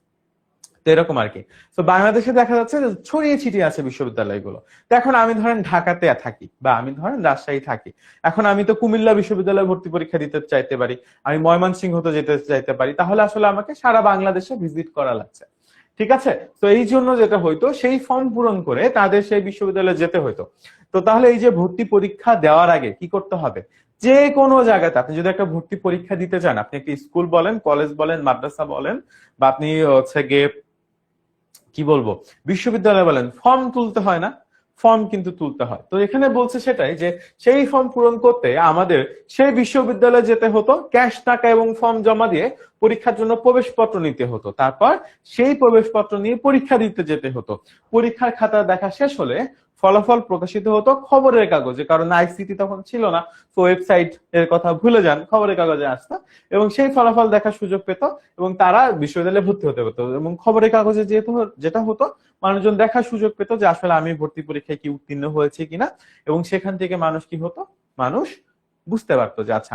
S1: তো এরকম আর কি। তো বাংলাদেশে দেখা যাচ্ছে যে ছড়িয়ে ছিটিয়ে আছে বিশ্ববিদ্যালয়গুলো। তো এখন আমি ধরেন ঢাকাতে থাকি বা আমি ধরেন রাজশাহী থাকি, এখন আমি তো কুমিল্লা বিশ্ববিদ্যালয়ে ভর্তি পরীক্ষা দিতে চাইতে পারি, আমি ময়মনসিংহতে যেতে চাইতে পারি, তাহলে আসলে আমাকে সারা বাংলাদেশে ভিজিট করা লাগছে। ঠিক আছে? তো এই জন্য যেটা হইতো, সেই ফর্ম পূরণ করে তাদের সেই বিশ্ববিদ্যালয়ে যেতে হইতো। তো তাহলে এই যে ভর্তি পরীক্ষা দেওয়ার আগে কি করতে হবে? যে কোনো জায়গাতে আপনি যদি একটা ভর্তি পরীক্ষা দিতে চান, আপনি একটি স্কুল বলেন, কলেজ বলেন, মাদ্রাসা বলেন, বা আপনি হচ্ছে গিয়ে কি বলবো বিশ্ববিদ্যালয় বলেন, ফর্ম তুলতে হয় না? ফর্ম কিন্তু তুলতে হয়। তো এখানে বলছে সেটাই যে সেই ফর্ম পূরণ করতে আমাদের সেই বিশ্ববিদ্যালয়ে যেতে হতো, ক্যাশ টাকা এবং ফর্ম জমা দিয়ে পরীক্ষার জন্য প্রবেশপত্র নিতে হতো, তারপর সেই প্রবেশপত্র নিয়ে পরীক্ষা দিতে যেতে হতো। পরীক্ষার খাতা দেখা শেষ হলে ফলাফল প্রকাশিত হতো খবরের কাগজে, কারণ আইসিটি তখন ছিল না। তো ওয়েবসাইট এর কথা ভুলে যান, খবরের কাগজে আসতো এবং সেই ফলাফল দেখার সুযোগ পেত এবং তারা বিশ্ববিদ্যালয়ে ভর্তি হতে হতো। এবং খবরের কাগজে যেটা হতো, মানুষজন দেখার সুযোগ পেত যে আসলে আমি ভর্তি পরীক্ষায় কি উত্তীর্ণ হয়েছে কিনা, এবং সেখান থেকে মানুষ কি হতো, মানুষ বুঝতে পারতো যে আচ্ছা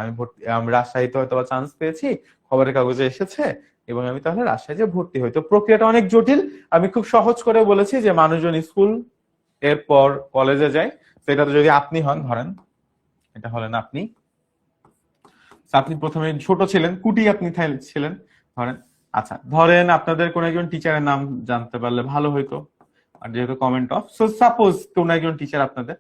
S1: আমি রাজশাহীতে হয়তো চান্স পেয়েছি, খবরের কাগজে এসেছে এবং আমি তাহলে রাজশাহীতে ভর্তি হই। তো প্রক্রিয়াটা অনেক জটিল, আমি খুব সহজ করে বলেছি যে মানুষজন স্কুল এরপর কলেজে যায়। সেটা যদি আপনি হন, ধরেন এটা হলেন আপনি, আপনি প্রথমে ছোট ছিলেন, কুটি আপনি ছিলেন ধরেন। আচ্ছা, ধরেন আপনাদের কোন একজন টিচারের নাম জানতে পারলে ভালো হইতো, আর যেহেতু কমেন্ট অফ, সো সাপোজ কোন একজন টিচার আপনাদের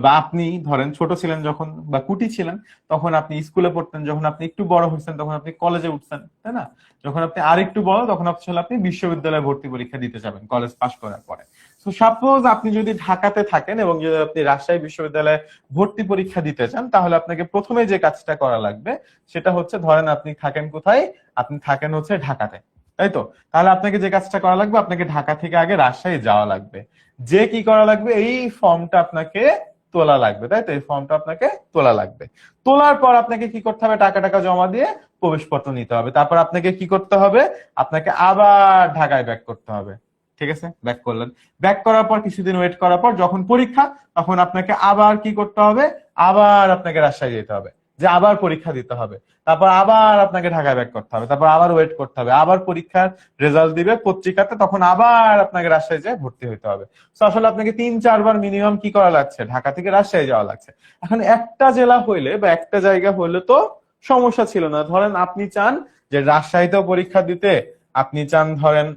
S1: বা আপনি ধরেন ছোট ছিলেন যখন বা কুটি ছিলেন তখন আপনি স্কুলে পড়তেন, যখন আপনি একটু বড় হয়েছেন তখন আপনি কলেজে উঠছেন, তাই না? যখন আপনি আর একটু বড় তখন আসলে আপনি বিশ্ববিদ্যালয়ে ভর্তি পরীক্ষা দিতে যাবেন কলেজ পাশ করার পরে। তো সাপোজ আপনি যদি ঢাকাতে থাকেন এবং যদি আপনি রাজশাহী বিশ্ববিদ্যালয়ে ভর্তি পরীক্ষা দিতে চান, তাহলে আপনাকে প্রথমে যে কাজটা করা লাগবে সেটা হচ্ছে, ধরেন আপনি থাকেন কোথায়, আপনি থাকেন হচ্ছে ঢাকাতে, তাই তো? তাহলে আপনাকে যে কাজটা করা লাগবে, আপনাকে ঢাকা থেকে আগে রাজশাহী যাওয়া লাগবে। যে কি করা লাগবে, এই ফর্মটা আপনাকে তোলা লাগবে, তাই তো? এই ফর্মটা আপনাকে তোলা লাগবে। তোলার পর আপনাকে কি করতে হবে, টাকা টাকা জমা দিয়ে প্রবেশপত্র নিতে হবে। তারপর আপনাকে কি করতে হবে, আপনাকে আবার ঢাকায় ব্যাক করতে হবে। ঠিক আছে, ব্যাক করলেন। ব্যাক করার পর কিছুদিন ওয়েট করার পর যখন পরীক্ষা, তখন আপনাকে আবার কি করতে হবে, আবার আপনাকে রাজশাহী যেতে হবে, যে আবার পরীক্ষা দিতে হবে। তারপর আবার আপনাকে ঢাকায় ব্যাক করতে হবে, তারপর আবার ওয়েট করতে হবে, আবার পরীক্ষার রেজাল্ট দিবে পত্রিকাতে, তখন আবার আপনাকে রাজশাহী যেয়ে ভর্তি হইতে হবে। তো আসলে আপনাকে 3-4 বার মিনিমাম কি করা লাগছে, ঢাকা থেকে রাজশাহী যাওয়া লাগছে। এখন একটা জেলা হইলে বা একটা জায়গা হইলে তো সমস্যা ছিল না। ধরেন আপনি চান যে রাজশাহীতেও পরীক্ষা দিতে, আপনি চান ধরেন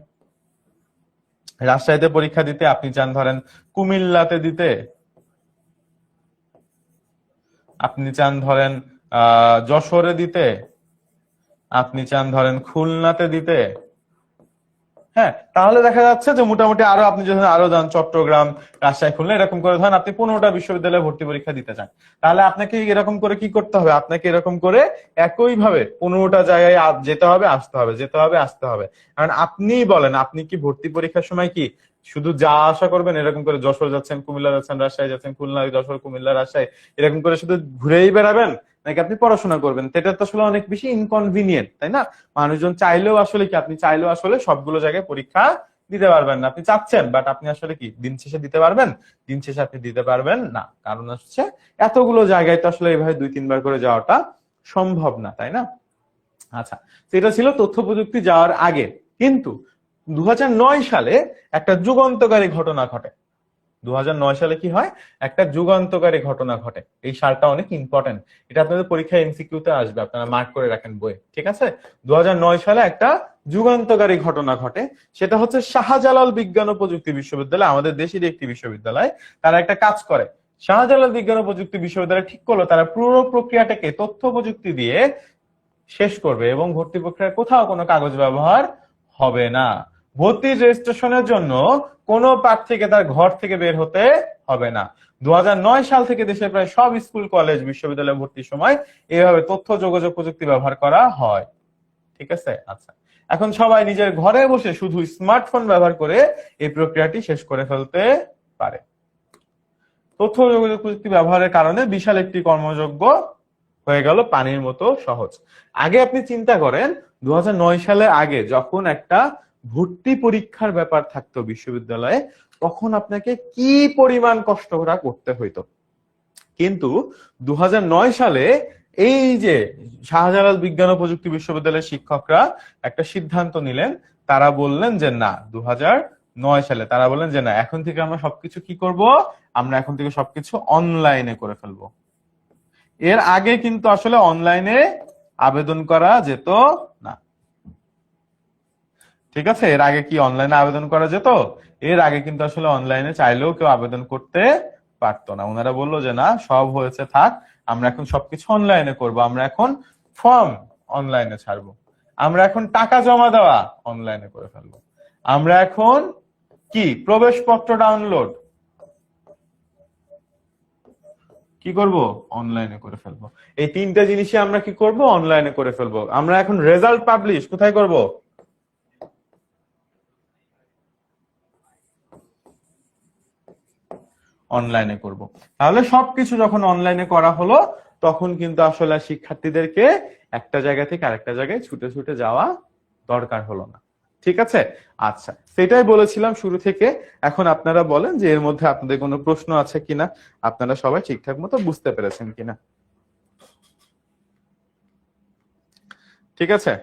S1: রাজশাহীতে পরীক্ষা দিতে, আপনি চান ধরেন কুমিল্লাতে দিতে, আপনি চান ধরেন যশোরে দিতে, আপনি চান ধরেন খুলনাতে দিতে। হ্যাঁ, তাহলে দেখা যাচ্ছে যে মোটামুটি আরো আপনি যখন আরো যান চট্টগ্রাম, রাজশাহী, খুলনা, এরকম করে ধরেন আপনি 15টা বিশ্ববিদ্যালয়ে ভর্তি পরীক্ষা দিতে চান, তাহলে আপনাকে এরকম করে কি করতে হবে, আপনাকে এরকম করে একই ভাবে 15টা জায়গায় যেতে হবে, আসতে হবে, যেতে হবে, আসতে হবে। কারণ আপনিই বলেন, আপনি কি ভর্তি পরীক্ষার সময় কি শুধু যা আশা করবেন এরকম করে যশোর যাচ্ছেন, কুমিল্লা যাচ্ছেন, রাজশাহী যাচ্ছেন, খুলনা, যশোর, কুমিল্লা, রাজশাহী, এরকম করে শুধু ঘুরেই বেড়াবেন, নাকি আপনি পড়াশোনা করবেন? এটা তো আসলে অনেক বেশি ইনকনভিনিয়েন্ট, তাই না? মানুষজন চাইলেও আসলে কি, আপনি চাইলেও আসলে সবগুলো জায়গায় পরীক্ষা দিতে পারবেন না। আপনি চাচ্ছেন, বাট আপনি আসলে কি দিন শেষে দিতে পারবেন? দিন শেষে আপনি দিতে পারবেন না, কারণ হচ্ছে এতগুলো জায়গায় তো আসলে এইভাবে 2-3 বার করে যাওয়াটা সম্ভব না, তাই না? আচ্ছা, তো এটা ছিল তথ্য প্রযুক্তি যাওয়ার আগে। কিন্তু 2009 সালে একটা যুগান্তকারী ঘটনা ঘটে। 2009 সালে কি হয়, একটা যুগান্তকারী ঘটনা ঘটে। এই সালটা অনেক ইম্পর্টেন্ট, এটা আপনাদের পরীক্ষায় এমসিকিউ তে আসবে, আপনারা মার্ক করে রাখেন বইয়ে, ঠিক আছে? 2009 সালে একটা যুগান্তকারী ঘটনা ঘটে। সেটা হচ্ছে শাহজালাল বিজ্ঞান ও প্রযুক্তি বিশ্ববিদ্যালয়, আমাদের দেশেরই একটি বিশ্ববিদ্যালয়, তারা একটা কাজ করে। শাহজালাল বিজ্ঞান ও প্রযুক্তি বিশ্ববিদ্যালয় ঠিক করলো তারা পুরো প্রক্রিয়াটাকে তথ্য প্রযুক্তি দিয়ে শেষ করবে এবং ভর্তি প্রক্রিয়ায় কোথাও কোনো কাগজ ব্যবহার হবে না। ভর্তির রেজিস্ট্রেশনের জন্য কোনো প্রার্থীকে তার ঘর থেকে বের হতে হবে না। 2009 সাল থেকে দেশের প্রায় সব স্কুল, কলেজ, বিশ্ববিদ্যালয়ে ভর্তির সময় এইভাবে তথ্য যোগাযোগ প্রযুক্তি ব্যবহার করা হয়। ঠিক আছে, আচ্ছা। এখন সবাই নিজের ঘরে বসে শুধু স্মার্টফোন ব্যবহার করে এই প্রক্রিয়াটি শেষ করে ফেলতে পারে। তথ্য যোগাযোগ প্রযুক্তি ব্যবহারের কারণে বিশাল একটি কর্মযজ্ঞ হয়ে গেল পানির মতো সহজ। আগে আপনি চিন্তা করেন, 2009 সালে আগে যখন একটা ভর্তি পরীক্ষার ব্যাপার থাকতো বিশ্ববিদ্যালয়ে, তখন আপনাকে কি পরিমাণ কষ্ট করতে হইতো। কিন্তু 2009 সালে এই যে শাহজালাল বিজ্ঞান ও প্রযুক্তি বিশ্ববিদ্যালয়ের শিক্ষকরা একটা সিদ্ধান্ত নিলেন। তারা বললেন যে না, 2009 সালে তারা বললেন যে না, এখন থেকে আমরা সবকিছু কি করব, আমরা এখন থেকে সবকিছু অনলাইনে করে ফেলবো। এর আগে কিন্তু আসলে অনলাইনে আবেদন করা যেত না। ঠিক আছে, এর আগে কি অনলাইনে আবেদন করা যেত? এর আগে কিন্তু আসলে অনলাইনে চাইলেও কেউ আবেদন করতে পারতো না। ওনারা বললো যে না, সব হয়েছে, থাক, আমরা এখন সবকিছু অনলাইনে করব, আমরা এখন ফর্ম অনলাইনে ছাড়বো, আমরা এখন টাকা জমা দেওয়া অনলাইনে করে ফেলবো, আমরা এখন কি প্রবেশপত্র ডাউনলোড কি করব, অনলাইনে করে ফেলবো। এই তিনটা জিনিসই আমরা কি করব, অনলাইনে করে ফেলবো। আমরা এখন রেজাল্ট পাবলিশ কোথায় করব, অনলাইনে করব। তাহলে সবকিছু যখন অনলাইনে করা হলো, তখন কিন্তু আসলে শিক্ষার্থীদেরকে একটা জায়গা থেকে আরেকটা জায়গায় ছুটে ছুটে যাওয়া দরকার হলো না। ঠিক আছে, আচ্ছা, সেটাই বলেছিলাম শুরু থেকে। এখন আপনারা বলেন যে এর মধ্যে আপনাদের কোনো প্রশ্ন আছে কিনা, আপনারা সবাই ঠিকঠাক মতো বুঝতে পেরেছেন কিনা। ঠিক আছে।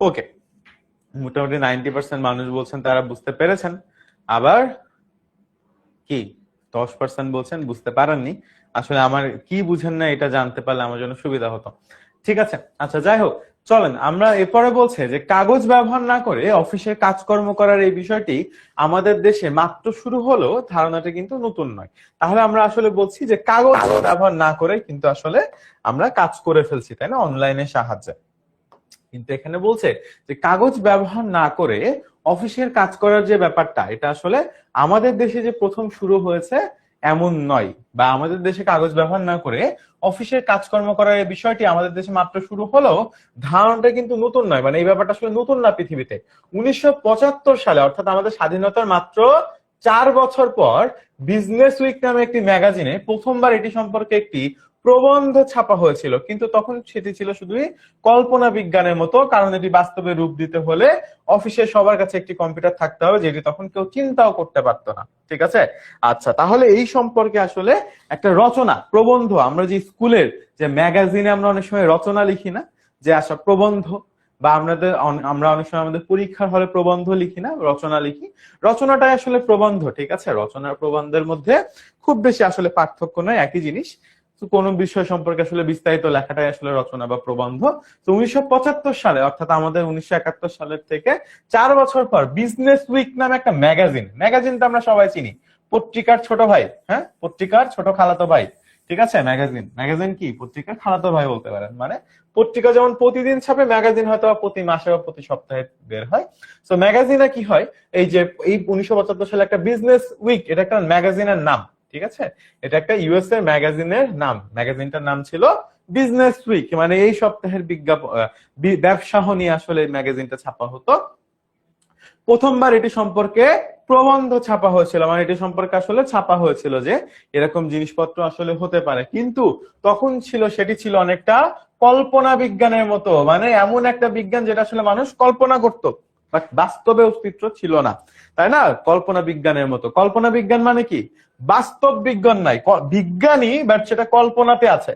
S1: ওকে, মোটামুটি 90% মানুষ বলছেন তারা বুঝতে পেরেছেন, আবার কি 10% বলছেন বুঝতে পারেননি। আসলে আমার কি বুঝেন না এটা জানতে পারলে আমার জন্য সুবিধা হতো। ঠিক আছে, আচ্ছা যাই হোক, চলেন আমরা এরপরে বলছে যে কাগজ ব্যবহার না করে অফিসের কাজকর্ম করার এই বিষয়টি আমাদের দেশে মাত্র শুরু হলো, ধারণাটা কিন্তু নতুন নয়। তাহলে আমরা আসলে বলছি যে কাগজ ব্যবহার না করে কিন্তু আসলে আমরা কাজ করে ফেলছি, তাই না, অনলাইনের সাহায্যে। কিন্তু এখানে বলছে যে কাগজ ব্যবহার না করে অফিসের কাজ করার যে ব্যাপারটা, এটা আসলে আমাদের দেশে যে প্রথম শুরু হয়েছে এমন নয়, বা আমাদের দেশে কাগজ ব্যবহার না করে অফিসের কাজকর্ম করার এই বিষয়টি আমাদের দেশে মাত্র শুরু হলো, ধারণাটা কিন্তু নতুন নয়। মানে এই ব্যাপারটা আসলে নতুন না পৃথিবীতে। 1975 সালে, অর্থাৎ আমাদের স্বাধীনতার মাত্র 4 বছর পর, বিজনেস উইক নামে একটি ম্যাগাজিনে প্রথমবার এটি সম্পর্কে একটি প্রবন্ধ ছাপা হয়েছিল। কিন্তু তখন সেটি ছিল শুধুই কল্পনা বিজ্ঞানের মতো, কারণ এটি বাস্তবে রূপ দিতে হলে অফিসে সবার কাছে একটি কম্পিউটার থাকতে হবে, যেটি তখন কেউ চিন্তাও করতে পারতো না। ঠিক আছে, আচ্ছা তাহলে এই সম্পর্কে আসলে একটা রচনা, প্রবন্ধ, আমরা যে স্কুলের যে ম্যাগাজিনে আমরা অনেক সময় রচনা লিখি না, যে আসা প্রবন্ধ, বা আমরা অনেক সময় আমাদের পরীক্ষার হলে প্রবন্ধ লিখি না, রচনা লিখি, রচনাটাই আসলে প্রবন্ধ। ঠিক আছে, রচনার প্রবন্ধের মধ্যে খুব বেশি আসলে পার্থক্য নয়, একই জিনিস। কোন বিষয় সম্পর্কে আসলে বিস্তারিত লেখাটাই আসলে রচনা বা প্রবন্ধ। তো 1975 সালে, অর্থাৎ আমাদের 1971 সালের থেকে 4 বছর পর, বিজনেস উইক নামে একটা ম্যাগাজিনটা আমরা সবাই চিনি, পত্রিকার ছোট ভাই, হ্যাঁ, পত্রিকার ছোট খালাতো ভাই। ঠিক আছে, ম্যাগাজিন কি পত্রিকার খালাতো ভাই বলতে পারেন। মানে পত্রিকা যেমন প্রতিদিন ছাপে, ম্যাগাজিন হয়তো প্রতি মাসে বা প্রতি সপ্তাহে বের হয়। তো ম্যাগাজিনে কি হয়, এই যে এই 1975 সালে একটা বিজনেস উইক, এটা একটা ম্যাগাজিনের নাম। ঠিক আছে, এটা একটা ইউএস এর ম্যাগাজিনের নাম, ম্যাগাজিনটার নাম ছিল বিজনেস উইক। মানে এই সপ্তাহের বিজ্ঞাপন, ব্যবসা নিয়ে আসলে ম্যাগাজিনটা ছাপা হতো। প্রথমবার এটি সম্পর্কে প্রবন্ধ ছাপা হয়েছিল, মানে এটি সম্পর্কে আসলে ছাপা হয়েছিল যে এরকম জিনিসপত্র আসলে হতে পারে। কিন্তু তখন সেটি ছিল অনেকটা কল্পনা বিজ্ঞানের মতো, মানে এমন একটা বিজ্ঞান যেটা আসলে মানুষ কল্পনা করত, বাট বাস্তবে অস্তিত্ব ছিল না, তাই না। কল্পনা বিজ্ঞানের মতো, কল্পনা বিজ্ঞান মানে কি, বাস্তব বিজ্ঞান নাই, বিজ্ঞানী বাট সেটা কল্পনাতে আছে,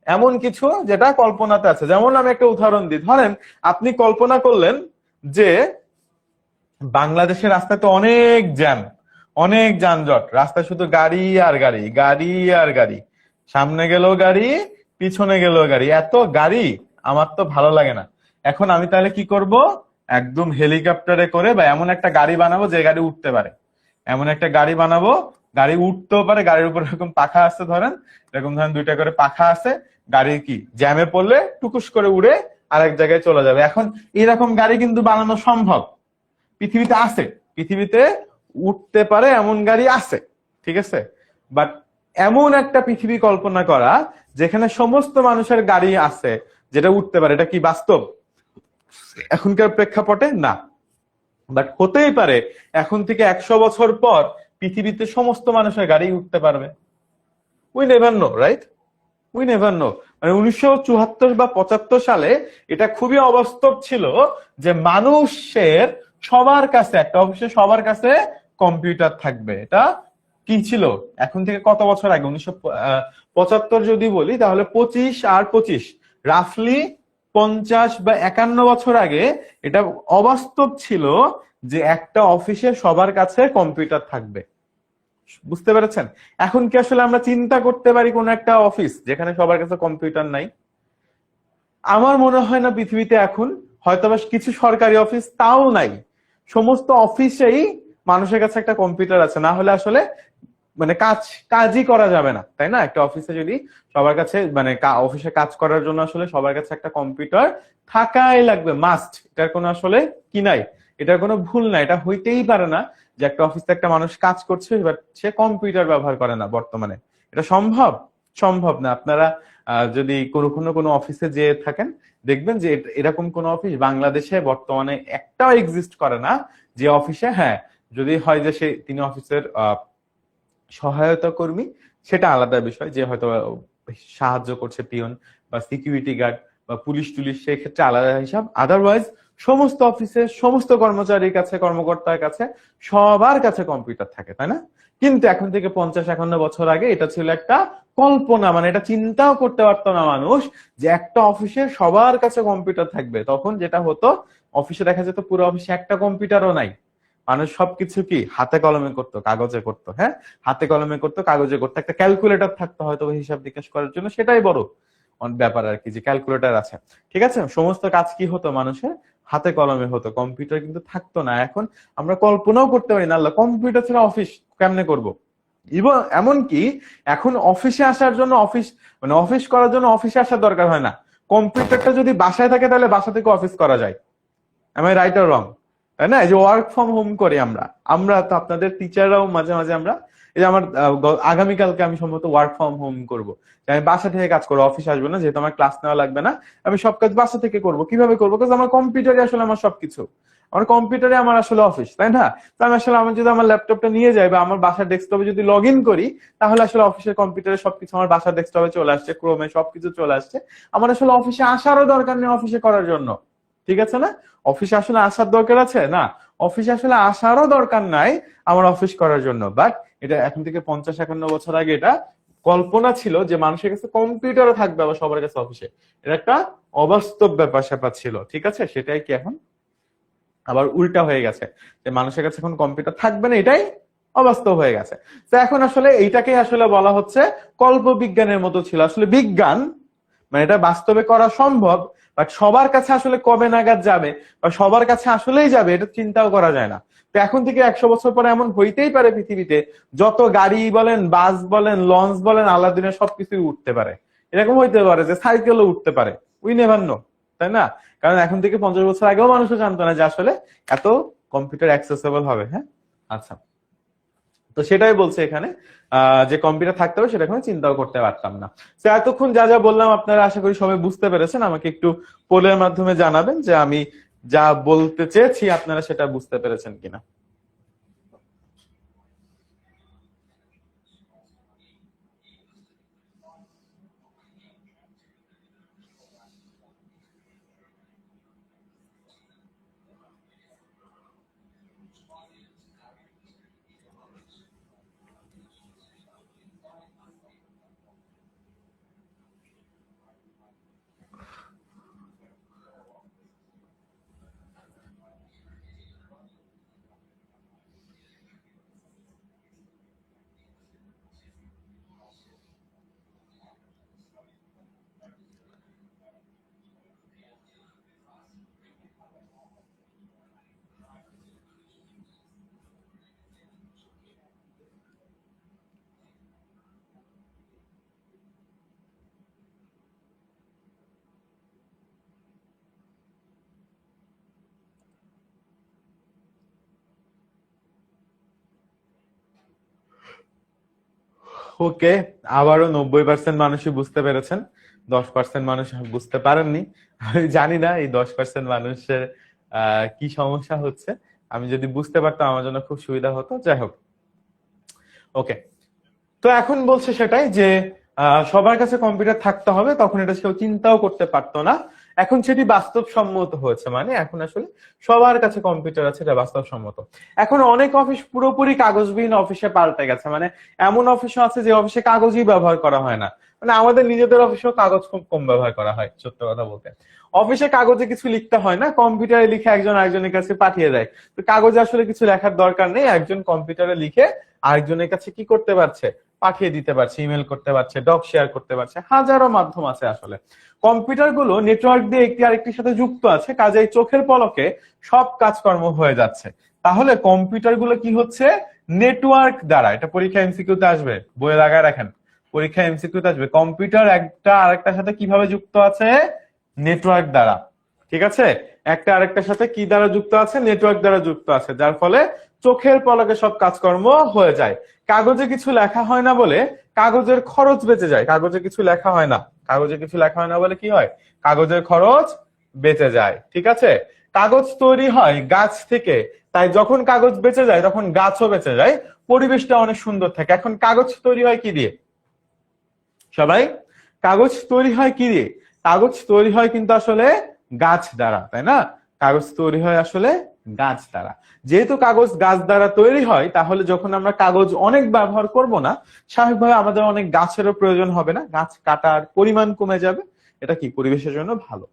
S1: এমন কিছু যেটা কল্পনাতে আছে। যেমন আমি একটা উদাহরণ দিই, ধরেন আপনি কল্পনা করলেন যে বাংলাদেশের রাস্তায় তো অনেক জ্যাম, অনেক যানজট, রাস্তায় শুধু গাড়ি আর গাড়ি, গাড়ি আর গাড়ি, সামনে গেলেও গাড়ি, পিছনে গেলেও গাড়ি, এত গাড়ি, আমার তো ভালো লাগে না। এখন আমি তাহলে কি করব, একদম হেলিকপ্টারে করে বা এমন একটা গাড়ি বানাবো যে গাড়ি উঠতে পারে, এমন একটা গাড়ি বানাবো, গাড়ি উঠতেও পারে, গাড়ির উপর এরকম পাখা আছে, এরকম ধরেন 2টা করে পাখা আছে, গাড়ি কি জ্যামে পড়লে টুকুস করে উড়ে আরেক জায়গায় চলে যাবে। এখন এরকম গাড়ি কিন্তু বানানো সম্ভব, পৃথিবীতে আছে, পৃথিবীতে উঠতে পারে এমন গাড়ি আছে। ঠিক আছে, বাট এমন একটা পৃথিবী কল্পনা করা যেখানে সমস্ত মানুষের গাড়ি আছে যেটা উঠতে পারে, এটা কি বাস্তব এখনকার প্রেক্ষাপটে? না। বাট হতেই পারে এখন থেকে 100 বছর পর পৃথিবীতে সমস্ত মানুষের গাড়ি উঠতে পারবে। We never know, right? We never know. মানে 1974 বা 75 সালে এটা খুবই অবাস্তব ছিল যে মানুষের সবার কাছে, একটা অফিসে সবার কাছে কম্পিউটার থাকবে। এটা কি ছিল এখন থেকে কত বছর আগে, 1975 যদি বলি তাহলে 25 আর 25, রাফলি 50 বা 51 বছর আগে এটা অবাস্তব ছিল যে একটা অফিসে সবার কাছে কম্পিউটার থাকবে। বুঝতে পেরেছেন? এখন কি আসলে আমরা চিন্তা করতে পারি কোন একটা অফিস যেখানে সবার কাছে কম্পিউটার নাই? আমার মনে হয় না পৃথিবীতে এখন, হয়তোবা কিছু সরকারি অফিস, তাও নাই। সমস্ত অফিসেই মানুষের কাছে একটা কম্পিউটার আছে, না হলে আসলে মানে কাজই করা যাবে না, তাই না। একটা অফিসে যদি সবার কাছে, মানে অফিসে কাজ করার জন্য আসলে সবার কাছে একটা কম্পিউটার থাকাই লাগবে, মাস্ট। এটার কোনো আসলে কি নাই, এটার কোনো ভুল নাই, এটা হইতেই পারে না যে একটা অফিসে একটা মানুষ কাজ করছে বাট সে কম্পিউটার ব্যবহার করে না বর্তমানে। এটা সম্ভব? সম্ভব না। আপনারা যদি কোনো অফিসে যেয়ে থাকেন, দেখবেন যে এরকম কোন অফিস বাংলাদেশে বর্তমানে একটাও এক্সিস্ট করে না যে অফিসে, হ্যাঁ যদি হয় যে তিনি অফিসের সহায়তা কর্মী, সেটা আলাদা বিষয়, যে হয়তো সাহায্য করছে পিয়ন বা সিকিউরিটি গার্ড বা পুলিশ টুলিশ, সেই ক্ষেত্রে আলাদা হিসাব। আদারওয়াইজ সমস্ত অফিসে সমস্ত কর্মচারীর কাছে, কর্মকর্তার কাছে, সবার কাছে কম্পিউটার থাকে, তাই না? কিন্তু এখন থেকে 50-51 বছর আগে এটা ছিল একটা কল্পনা, মানে এটা চিন্তাও করতে পারতো না মানুষ যে একটা অফিসে সবার কাছে কম্পিউটার থাকবে। তখন যেটা হতো, অফিসে দেখা যেত পুরো অফিসে একটা কম্পিউটারও নাই, মানুষ সবকিছু কি হাতে কলমে করতো, কাগজে করতো। হ্যাঁ, হাতে কলমে করতো, কাগজে করতো। একটা ক্যালকুলেটর থাকতো হয়তো হিসাব নিকাশ করার জন্য, সেটাই বড় ব্যাপার আর কি, যে ক্যালকুলেটর আছে। ঠিক আছে, সমস্ত কাজ কি হতো মানুষের হাতে কলমে হতো, কম্পিউটার কিন্তু থাকতো না। এখন আমরা কল্পনাও করতে পারি না, আল্লাহ কম্পিউটার ছাড়া অফিস কেমনে করব। এবং এমনকি এখন অফিসে আসার জন্য অফিস করার জন্য অফিসে আসার দরকার হয় না, কম্পিউটারটা যদি বাসায় থাকে তাহলে বাসা থেকে অফিস করা যায়। Am I right or wrong? তাই না? এই যে ওয়ার্ক ফ্রম হোম করি আমরা, তো আপনাদের টিচাররাও মাঝে মাঝে আমরা, এই যে আমার আগামীকালকে আমি সম্ভবত ওয়ার্ক ফ্রম হোম করবো, আমি বাসা থেকে কাজ করবো, অফিস আসবো না, যেহেতু আমার ক্লাস নেওয়া লাগবে না, আমি সব কাজ বাসা থেকে করবো। কিভাবে করবো? কারণ আমার কম্পিউটারে আসলে আমার সবকিছু, আমার কম্পিউটারে আমার আসলে অফিস, তাই না? তো আমি আসলে আমার যদি আমার ল্যাপটপটা নিয়ে যাই বা আমার বাসার ডেস্কটপে যদি লগ ইন করি, তাহলে আসলে অফিসের কম্পিউটারে সবকিছু আমার বাসার ডেস্কটপে চলে আসছে, ক্রোমে সবকিছু চলে আসছে। আমার আসলে অফিসে আসারও দরকার নেই অফিসে করার জন্য। ঠিক আছে না? অফিসে আসলে আসার দরকার আছে না, অফিসে আসলে আসারও দরকার নাই আমার অফিস করার জন্য। বাট এটা এখন থেকে 50-51 বছর আগে এটা কল্পনা ছিল যে মানুষের কাছে কম্পিউটারও থাকবে আবার সবার কাছে অফিসে। এটা একটা অবাস্তব ব্যাপার স্যাপার ছিল। ঠিক আছে, সেটাই কি এখন আবার উল্টা হয়ে গেছে, যে মানুষের কাছে এখন কম্পিউটার থাকবে না, এটাই অবাস্তব হয়ে গেছে। তো এখন আসলে এইটাকেই আসলে বলা হচ্ছে কল্প বিজ্ঞানের মতো ছিল। আসলে বিজ্ঞান মানে এটা বাস্তবে করা সম্ভব, বাট সবার কাছে আসলে কবে নাগাদ যাবে বা সবার কাছে আসলেই যাবে এটা চিন্তাও করা যায় না। তো এখন থেকে 100 বছর পরে এমন হইতেই পারে পৃথিবীতে যত গাড়ি বলেন, বাস বলেন, লঞ্চ বলেন, আলাদিনের সবকিছুই উঠতে পারে। এরকম হইতে পারে যে সাইকেলও উঠতে পারে, উই নেভার নো, তাই না? কারণ এখন থেকে 50 বছর আগেও মানুষও জানতো না যে আসলে এত কম্পিউটার অ্যাক্সেসেবল হবে। হ্যাঁ, আচ্ছা, তো সেটাই বলছে এখানে যে কম্পিউটার থাকতে হবে সেটা কোনো চিন্তাও করতে পারতাম না। তো এতক্ষণ যা যা বললাম আপনারা আশা করি সবাই বুঝতে পেরেছেন। আমাকে একটু পোলের মাধ্যমে জানাবেন যে আমি যা বলতে চেয়েছি আপনারা সেটা বুঝতে পেরেছেন কিনা। ওকে, আবারও 90% মানুষই বুঝতে পেরেছেন, 10% মানুষ বুঝতে পারেননি। আমি জানি না এই 10% মানুষের কি সমস্যা হচ্ছে। আমি যদি বুঝতে পারতাম আমার জন্য খুব সুবিধা হতো। যাই হোক, ওকে। তো এখন বলছে সেটাই যে সবার কাছে কম্পিউটার থাকতে হবে, তখন এটা কেউ চিন্তাও করতে পারতো না। এখন সেটি বাস্তবসম্মত হয়েছে, মানে এখন আসলে সবার কাছে কম্পিউটার আছে, এটা বাস্তবসম্মত। এখন অনেক অফিস পুরোপুরি কাগজবিহীন অফিসে পাল্টে গেছে, মানে এমন অফিসও আছে যে অফিসে কাগজই ব্যবহার করা হয় না। মানে আমাদের নিজেদের অফিসেও কাগজ খুব কম ব্যবহার করা হয়, সত্য কথা বলতে। অফিসে কাগজে কিছু লিখতে হয় না, কম্পিউটারে লিখে একজন আরেকজনের কাছে পাঠিয়ে দেয়। তো কাগজে আসলে কিছু লেখার দরকার নেই, একজন কম্পিউটারে লিখে আরেকজনের কাছে কি করতে পারছে, পাঠিয়ে দিতে পারছে, ইমেল করতে পারছে, ডক শেয়ার করতে পারছে, হাজারো মাধ্যম আছে আসলে। কম্পিউটার গুলো নেটওয়ার্ক দিয়ে একটি আরেকটির সাথে যুক্ত আছে, কাজেই চোখের পলকে সব কাজকর্ম হয়ে যাচ্ছে। তাহলে কম্পিউটার গুলো কি হচ্ছে, নেটওয়ার্ক দ্বারা, এটা পরীক্ষা এমসিকিউতে আসবে, বইয়ে লাগায় রাখেন, পরীক্ষা এমসিকিউতে আসবে, কম্পিউটার একটা আরেকটার সাথে কিভাবে যুক্ত আছে, নেটওয়ার্ক দ্বারা। ঠিক আছে, একটা আরেকটার সাথে কি দ্বারা যুক্ত আছে, নেটওয়ার্ক দ্বারা যুক্ত আছে, যার ফলে চোখের পলকে সব কাজকর্ম হয়ে যায়। কাগজে কিছু লেখা হয় না বলে কাগজের খরচ বেঁচে যায়, কাগজে কিছু লেখা হয় না, কাগজে কিছু লেখা হয় না বলে কি হয়, কাগজের খরচ বেঁচে যায়। ঠিক আছে, কাগজ তৈরি হয় গাছ থেকে, তাই যখন কাগজ বেঁচে যায় তখন গাছও বেঁচে যায়, পরিবেশটা অনেক সুন্দর থাকে। এখন কাগজ তৈরি হয় কি দিয়ে সবাই, কাগজ তৈরি হয় কি দিয়ে, কাগজ তৈরি হয় কিন্তু আসলে গাছ দ্বারা, তাই না? কাগজ তৈরি হয় আসলে গাছ দ্বারা। যেহেতু কাগজ গাছ দ্বারা তৈরি হয়, তাহলে যখন আমরা কাগজ অনেক ব্যবহার করব না, স্বাভাবিকভাবে আমাদের অনেক গাছেরও প্রয়োজন হবে না, গাছ কাটার পরিমাণ কমে যাবে। এটা কি পরিবেশের জন্য ভালো।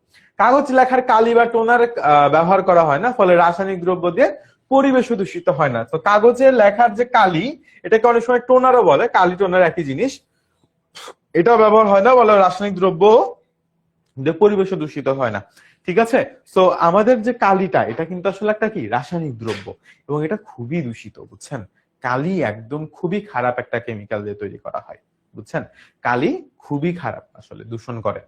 S1: কাগজ লেখার কালি বা টোনার ব্যবহার করা হয় না, ফলে রাসায়নিক দ্রব্য দিয়ে পরিবেশ দূষিত হয় না। তো কাগজের লেখার যে কালি, এটাকে অনেক সময় টোনারও বলে, কালি টোনার একই জিনিস, এটা ব্যবহার হয় না বলে রাসায়নিক দ্রব্য দিয়ে পরিবেশ দূষিত হয় না। ঠিক আছে, সো আমাদের যে কালিটা, এটা কিন্তু আসলে একটা কি রাসায়নিক দ্রব্য, এবং এটা খুবই দূষিত, বুঝছেন? কালি একদম খুবই খারাপ একটা কেমিক্যাল দিয়ে তৈরি করা হয়, বুঝছেন? কালি খুবই খারাপ, আসলে দূষণ করে।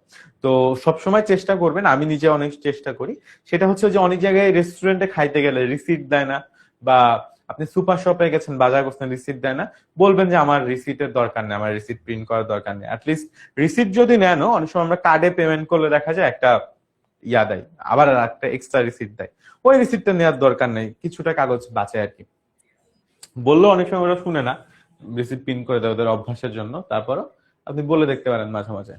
S1: তো সবসময় চেষ্টা করবেন, আমি নিজে অনেক চেষ্টা করি, সেটা হচ্ছে যে অনেক জায়গায় রেস্টুরেন্টে খাইতে গেলে রিসিট দেয় না, বা আপনি সুপার শপে গেছেন বাজার করছেন রিসিট দেয় না, বলবেন যে আমার রিসিটের দরকার নেই, আমার রিসিট প্রিন্ট করার দরকার নেই। অ্যাটলিস্ট রিসিট যদি নেন, অনেক সময় আমরা কার্ডে পেমেন্ট করলে দেখা যায় একটা ইয়া দেয়, আবার একটা এক্সট্রা রিসিট দেয়, ওই রিসিটটা নেওয়ার দরকার নেই, কিছুটা কাগজ বাঁচে আর কি। বললেও অনেক সময় ওরা শুনে না, রিসিট প্রিন্ট করে দেয় ওদের অভ্যাসের জন্য। তারপরও আপনি বলে দেখতে পারেন মাঝে মাঝে,